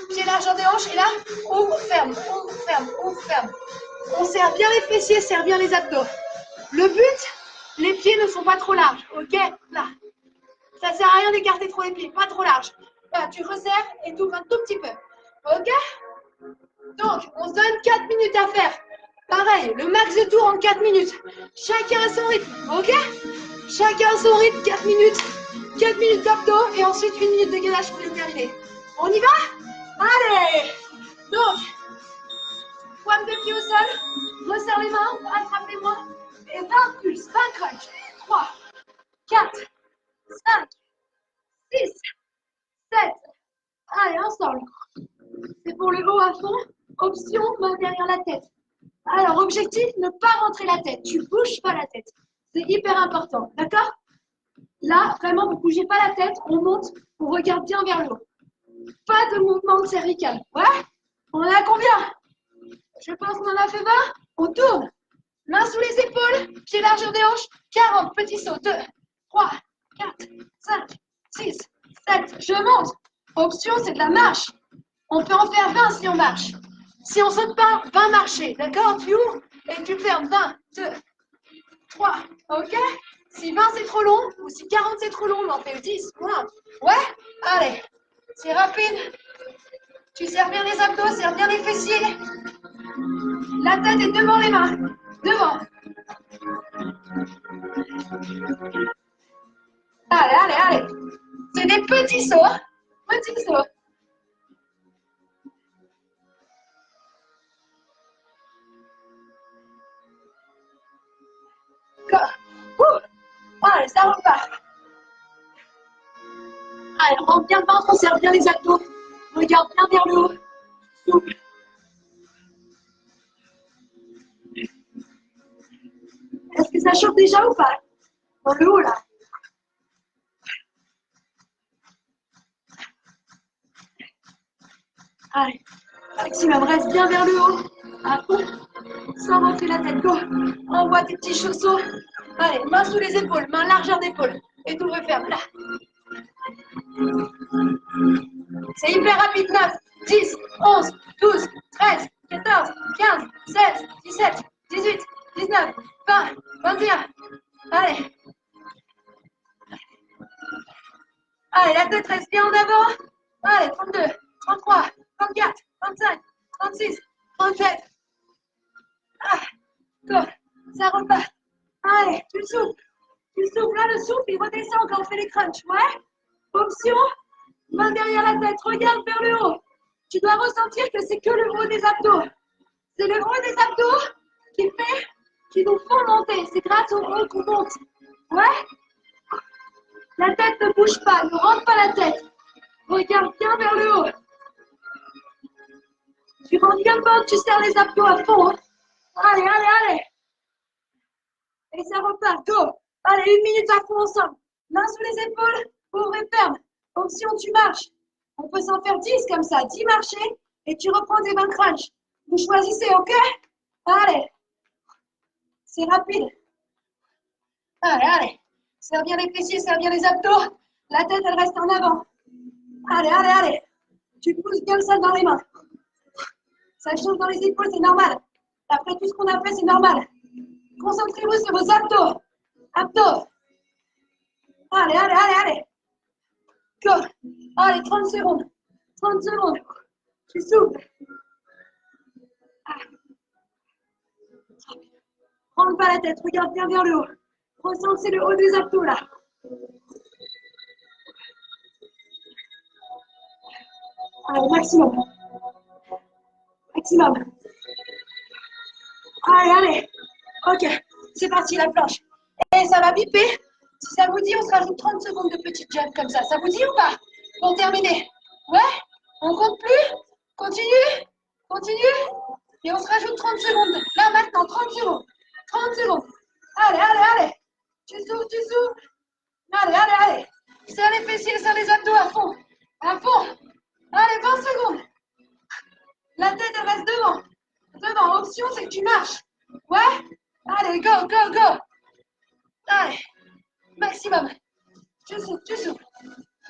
Pied largeur des hanches. Et là, ouvre, ferme, ouvre, ferme, ouvre, ferme. On serre bien les fessiers, serre bien les abdos. Le but, les pieds ne sont pas trop larges, ok? Là. Ça sert à rien d'écarter trop les pieds, pas trop large. Là, tu resserres et tu ouvres un tout petit peu. Ok? Donc, on se donne 4 minutes à faire. Pareil, le max de tours en 4 minutes. Chacun à son rythme, ok? Chacun à son rythme, 4 minutes. 4 minutes d'abdos et ensuite 1 minute de gainage pour les terminer. On y va? Allez! Donc, pointe de pied au sol, resserre les mains, attrape les bras. Et 20 pulses, 20 crunch. 3, 4, 5, 6, 7. Allez, ensemble. C'est pour le haut à fond. Option, main derrière la tête. Alors, objectif, ne pas rentrer la tête. Tu bouges pas la tête. C'est hyper important. D'accord? Là, vraiment, vous ne bougez pas la tête. On monte, on regarde bien vers le haut. Pas de mouvement de cervical. Ouais? On en a combien? Je pense qu'on en a fait 20. On tourne. Main sous les épaules. Pied largeur des hanches. 40. Petit saut. 2, 3, 4, 5, 6, 7. Je monte. Option, c'est de la marche. On peut en faire 20 si on marche. Si on saute pas, 20 marcher. D'accord? Tu ouvres et tu fermes. 20, 2, 3. Ok? Si 20 c'est trop long, ou si 40 c'est trop long, on en fait 10. Ouais? Allez. C'est rapide. Tu serres bien les abdos, serre bien les fessiers. La tête est devant les mains. Devant. Allez, allez, allez. C'est des petits sauts. Petits sauts. Go. Wouh. Allez, ça repart. Allez, rentre bien le ventre, on serre bien les abdos. Regarde bien vers le haut. Souple. Est-ce que ça chauffe déjà ou pas? Dans le haut, là. Allez, maximum, reste bien vers le haut. À fond, sans rentrer la tête. Go. Envoie tes petits chaussons. Allez, main sous les épaules, main largeur d'épaule. Et tout referme, là. C'est hyper rapide. 9, 10, 11, 12, 13, 14, 15, 16, 17, 18, 19, 20, 21. Allez. Allez, la tête reste bien en avant. Allez, 32, 33, 34, 35, 36, 37. Ah, go. Ça repart. Allez, tu souffles. Tu souffles là, le souffle, il redescend quand on fait les crunchs. Ouais. Option, main derrière la tête, regarde vers le haut. Tu dois ressentir que c'est que le haut des abdos. C'est le haut des abdos qui nous font monter. C'est grâce au haut qu'on monte. Ouais. La tête ne bouge pas, ne rentre pas la tête. Regarde bien vers le haut. Tu rentres bien le ventre, tu serres les abdos à fond. Hein. Allez, allez, allez. Et ça repart, go. Allez, 1 minute à fond ensemble. Main sous les épaules, ouvre et ferme. Option, tu marches. On peut s'en faire 10 comme ça, 10 marchés, et tu reprends tes 20 crunchs. Vous choisissez, ok? Allez. C'est rapide. Allez, allez. Serre bien les fessiers, serre bien les abdos. La tête, elle reste en avant. Allez, allez, allez. Tu pousses bien le sol dans les mains. Ça chauffe dans les épaules, c'est normal. Après tout ce qu'on a fait, c'est normal. Concentrez-vous sur vos abdos. Abdos. Allez, allez, allez, allez. Go. Allez, 30 secondes. 30 secondes. Tu souffles. Prends pas la tête, regarde bien vers le haut. Ressens que c'est le haut des abdos là. Allez, maximum. Maximum. Allez, allez. Ok, c'est parti la planche. Et ça va biper. Si ça vous dit, on se rajoute 30 secondes de petite jump comme ça. Ça vous dit ou pas? Pour terminer. Ouais? On compte plus? Continue? Continue? Et on se rajoute 30 secondes. Là, maintenant, 30 secondes. 30 secondes. Allez, allez, allez. Tu souffles, tu souffles. Allez, allez, allez. Serre les fessiers, serre les abdos à fond. À fond. Allez, 20 secondes. La tête, elle reste devant. Devant. Option, c'est que tu marches. Ouais? Allez, go, go, go. Allez. Maximum. Tu souffles, tu souffles.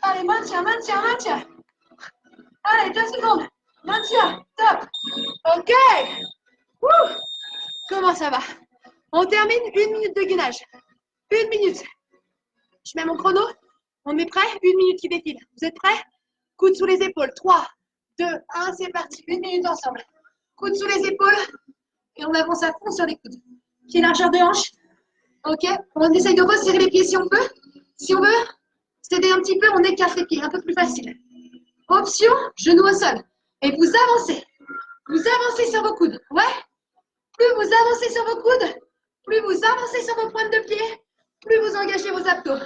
Allez, maintiens, maintiens, maintiens. Allez, 2 secondes. Maintiens. Top. Ok. Wouh. Comment ça va? On termine 1 minute de gainage. 1 minute. Je mets mon chrono. On est prêt? 1 minute qui défile. Vous êtes prêts? Coude sous les épaules. 3, 2, 1, c'est parti. 1 minute ensemble. Coude sous les épaules. Et on avance à fond sur les coudes. Pied largeur de hanche. Ok? On essaye de resserrer les pieds si on peut. Si on veut s'aider un petit peu, on écarte les pieds. Un peu plus facile. Option, genou au sol. Et vous avancez. Vous avancez sur vos coudes. Ouais? Plus vous avancez sur vos coudes, plus vous avancez sur vos pointes de pied, plus vous engagez vos abdos.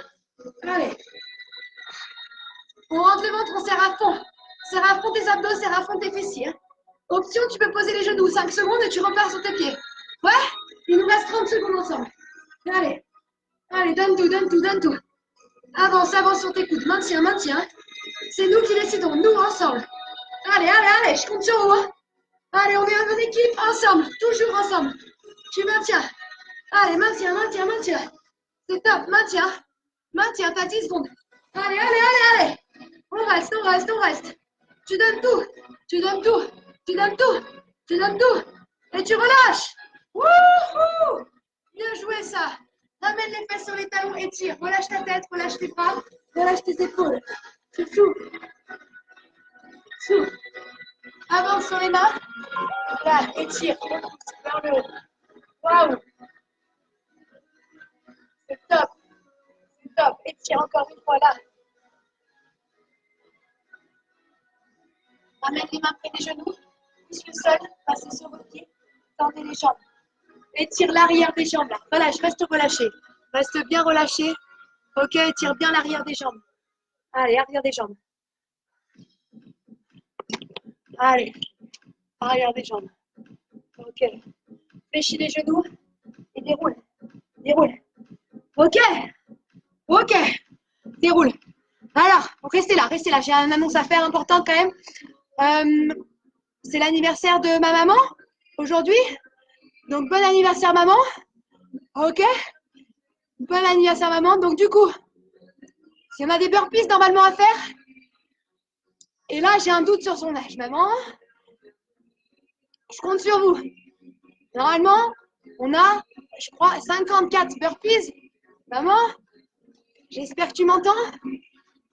Allez. On rentre le ventre, on serre à fond. Serre à fond tes abdos, serre à fond tes fessiers. Option, tu peux poser les genoux 5 secondes et tu repars sur tes pieds. Ouais? Il nous reste 30 secondes ensemble. Allez. Allez, donne tout, donne tout, donne tout. Avance, avance sur tes coudes. Maintiens, maintiens. C'est nous qui décidons, nous ensemble. Allez, allez, allez, je compte sur vous. Hein. Allez, on est en équipe, ensemble, toujours ensemble. Tu maintiens. Allez, maintiens, maintiens, maintiens. C'est top, maintiens. Maintiens, t'as 10 secondes. Allez, allez, allez, allez. On reste, on reste, on reste. Tu donnes tout. Tu donnes tout. Tu donnes tout. Tu donnes tout. Et tu relâches. Wouhou! Bien joué ça. Ramène les fesses sur les talons, étire. Relâche ta tête, relâche tes bras, relâche tes épaules. Tu souffles. Souffle. Avance sur les mains. Là, étire. Vers le haut. Waouh! C'est top. C'est top. Étire encore une fois là. Ramène les mains près des genoux. Pousse le sol. Passez sur vos pieds. Tendez les jambes. Étire l'arrière des jambes là. Relâche, reste relâché. Reste bien relâché. Ok, étire bien l'arrière des jambes. Allez, arrière des jambes. Allez, arrière des jambes. Ok. Fléchis les genoux et déroule. Déroule. Ok. Ok. Déroule. Alors, restez là, restez là. J'ai une annonce à faire importante quand même. C'est l'anniversaire de ma maman aujourd'hui. Donc, bon anniversaire maman. Ok. Bon anniversaire maman. Donc, du coup, si on a des burpees normalement à faire, et là, j'ai un doute sur son âge. Maman, je compte sur vous. Normalement, on a, je crois, 54 burpees. Maman, j'espère que tu m'entends.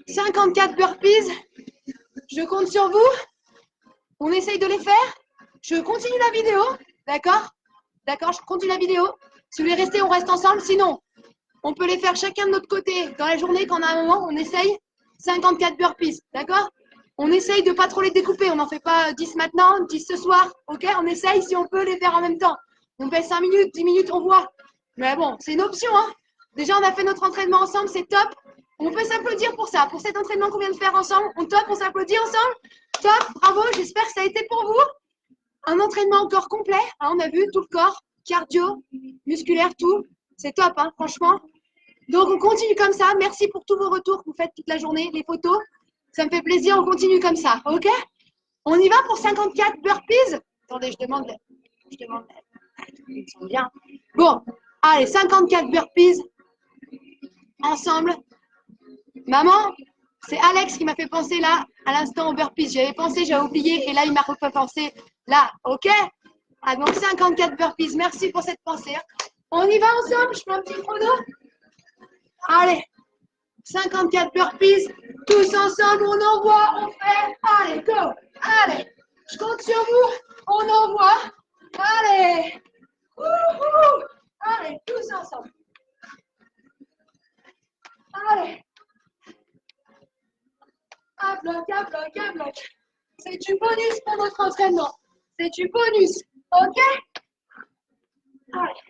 54 burpees. Je compte sur vous. On essaye de les faire. Je continue la vidéo. D'accord? D'accord, je continue la vidéo. Si vous voulez rester, on reste ensemble. Sinon, on peut les faire chacun de notre côté dans la journée quand on a un moment. On essaye 54 burpees. D'accord? On essaye de ne pas trop les découper. On n'en fait pas 10 maintenant, 10 ce soir. Ok? On essaye si on peut les faire en même temps. On fait 5 minutes, 10 minutes, on voit. Mais bon, c'est une option. Hein? Déjà, on a fait notre entraînement ensemble. C'est top. On peut s'applaudir pour ça. Pour cet entraînement qu'on vient de faire ensemble. On s'applaudit ensemble. Top. Bravo. J'espère que ça a été pour vous. Un entraînement au corps complet. Hein, on a vu tout le corps. Cardio, musculaire, tout. C'est top, hein, franchement. Donc, on continue comme ça. Merci pour tous vos retours que vous faites toute la journée, les photos. Ça me fait plaisir. On continue comme ça. OK? On y va pour 54 burpees. Attendez, je demande. Ils sont bien. Bon, allez, 54 burpees. Ensemble. Maman, c'est Alex qui m'a fait penser là, à l'instant au burpees. J'avais pensé, j'avais oublié. Et là, il m'a refait penser là. OK? Ah, donc 54 burpees. Merci pour cette pensée. On y va ensemble. Je fais un petit chrono. Allez. 54 burpees, tous ensemble, on envoie, on fait, allez, go, allez, je compte sur vous, on envoie, allez, wouhou, allez, tous ensemble, allez, à bloc, à bloc, à bloc, c'est du bonus pour notre entraînement, c'est du bonus, ok, allez,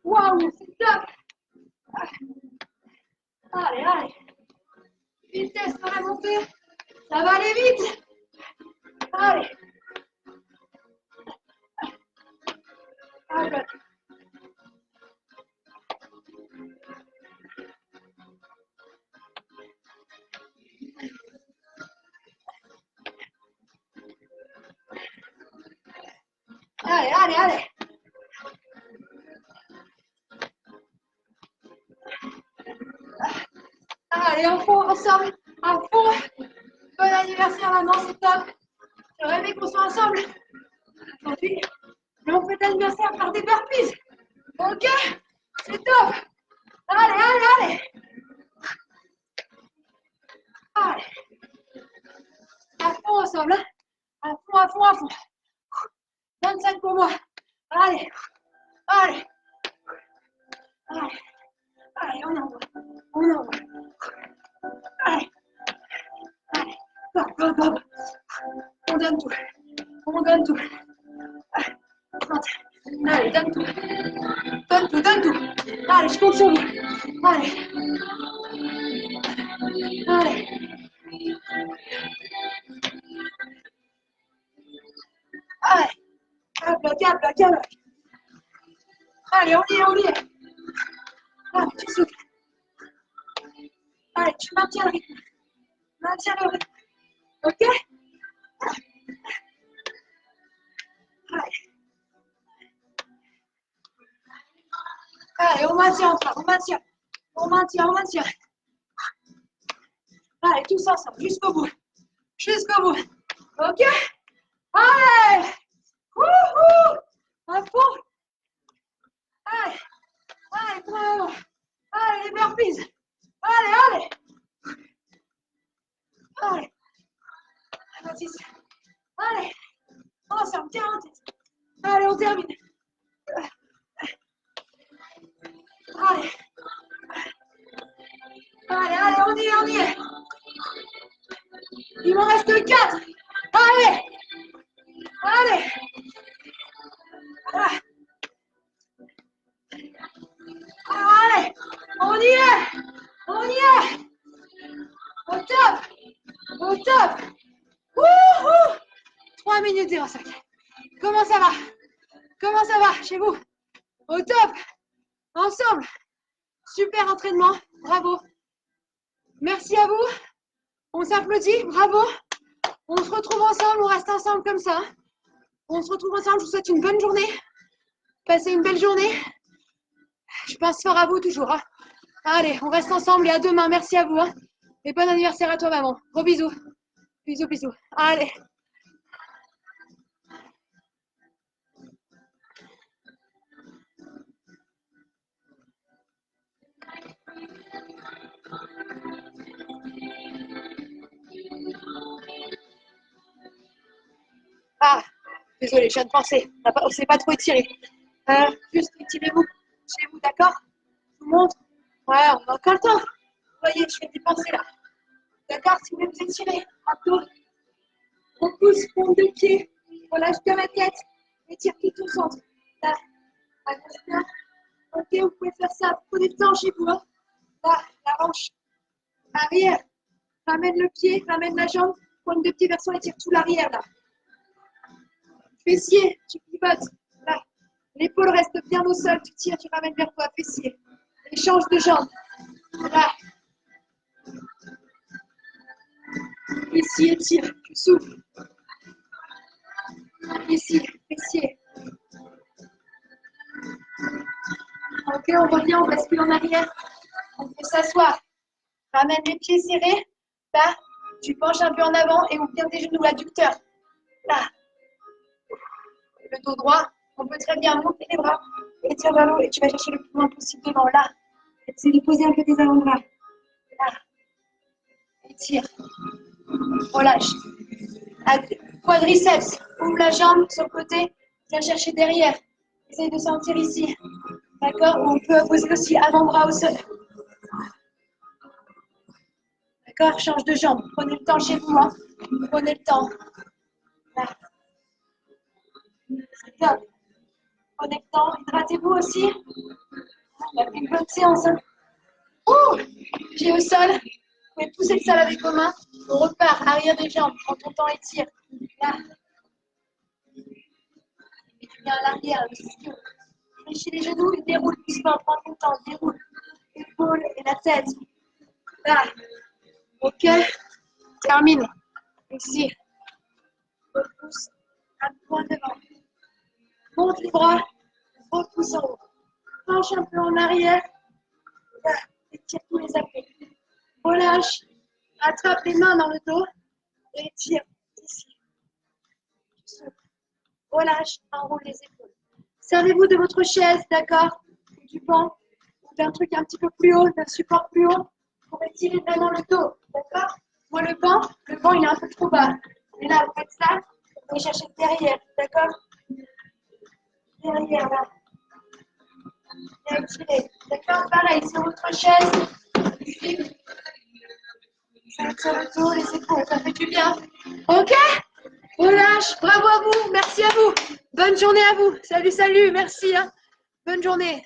waouh, c'est top, allez, allez, vitesse dans la montée, ça va aller vite, allez, à bloc. Allez, allez, allez. Allez, on fond ensemble, à fond. Bon anniversaire, maman, c'est top. J'aurais aimé qu'on soit ensemble aujourd'hui. Mais on fait l'anniversaire par des burpees. Ok? C'est top. Allez, allez, allez. Allez. À fond ensemble. Hein? À fond, à fond, à fond. 25 pour moi. Allez. Allez. Allez. Allez, on envoie. On envoie. Allez. Allez. Hop, hop, hop. On donne tout. On donne tout. Allez, donne tout. Donne tout, donne tout. Allez, je compte sur vous. Allez. Allez. Allez. Hop, bloc, hop, bloc, hop, bloc. Allez, on y est, on y est. Allez, tu souffles. Allez, tu maintiens le rythme. Maintiens le rythme. Ok? Allez. Allez, on maintient enfin, on maintient. On maintient, on maintient. Allez, tous ensemble, jusqu'au bout. Jusqu'au bout. Ok? Allez! Wouhou! À fond! Allez! Allez, bravo! Allez, les burpees! Allez, allez! Allez! 26. Allez! Ensemble, 48. Allez, on termine. Allez! Allez, allez, on y est, on y est! Il m'en reste 4! Allez! On y est. On y est. Au top. Au top. Wouhou. 3 minutes 05. Comment ça va? Comment ça va chez vous? Au top. Ensemble. Super entraînement. Bravo. Merci à vous. On s'applaudit. Bravo. On se retrouve ensemble. On reste ensemble comme ça. On se retrouve ensemble. Je vous souhaite une bonne journée. Passez une belle journée. Je pense fort à vous toujours. Hein. Allez, on reste ensemble et à demain. Merci à vous. Hein. Et bon anniversaire à toi, maman. Gros bisous. Bisous, bisous. Allez. Ah, désolé, je viens de penser. On ne s'est pas trop étiré. Juste étirez-vous chez vous, d'accord? Je vous montre. Ouais, on a encore le temps. Vous voyez, je fais des pensées là. D'accord? Si vous voulez vous étirer, un peu. On pousse, pompe de pied. On lâche bien la tête. Étire tout au centre. Là, à gauche bien. Ok, vous pouvez faire ça. Prenez le temps chez vous. Hein. Là, la hanche. Arrière. Ramène le pied, ramène la jambe. Pointe de pied vers soi, étire tout l'arrière là. Fessier, tu pivotes. Là. L'épaule reste bien au sol. Tu tires, tu ramènes vers toi. Fessier. Échange de jambes. Là. Ici, étire. Tu souffles. Ici, fessier. Ok, on revient, on bascule en arrière. On peut s'asseoir. Ramène les pieds serrés. Là, tu penches un peu en avant et ouvre bien tes genoux, l'adducteur. Là. Le dos droit. On peut très bien monter les bras. Étire vers l'eau et tu vas chercher le plus loin possible devant. Là. Essaye de poser un peu tes avant-bras. Là. Étire. Relâche. Quadriceps. Ouvre la jambe sur le côté. Viens chercher derrière. Essaye de sentir ici. D'accord? On peut poser aussi avant-bras au sol. D'accord? Change de jambe. Prenez le temps chez vous. Hein. Prenez le temps. Là. C'est top. Prenez le temps. Hydratez-vous aussi. On a fait une bonne séance. Hein. Oh! Pied au sol. Vous pouvez pousser le sol avec vos mains. On repart. Arrière des jambes. Prends ton temps, étire. Là. Et tu viens à l'arrière. Fléchis les genoux et déroule doucement. Prends ton temps. Déroule. L'épaule et la tête. Là. Ok. Termine. Ici. Repousse. Un point devant. Monte les bras. Repousse en haut. Penche un peu en arrière. Là. Étire tous les appuis. Relâche. Attrape les mains dans le dos. Et étire. Ici. Relâche. Enroule les épaules. Servez-vous de votre chaise, d'accord? Du banc. Ou d'un truc un petit peu plus haut, d'un support plus haut. Pour étirer vraiment le dos. D'accord? Moi, le banc, il est un peu trop bas. Et là, vous faites ça. Vous allez chercher derrière. D'accord? Derrière, là. Et étirez. D'accord? Pareil, sur votre chaise. Ça sur le dos, les épaules. Ça fait du bien. Ok? Relâche. Bravo à vous. Merci à vous. Bonne journée à vous. Salut, salut. Merci. Hein. Bonne journée.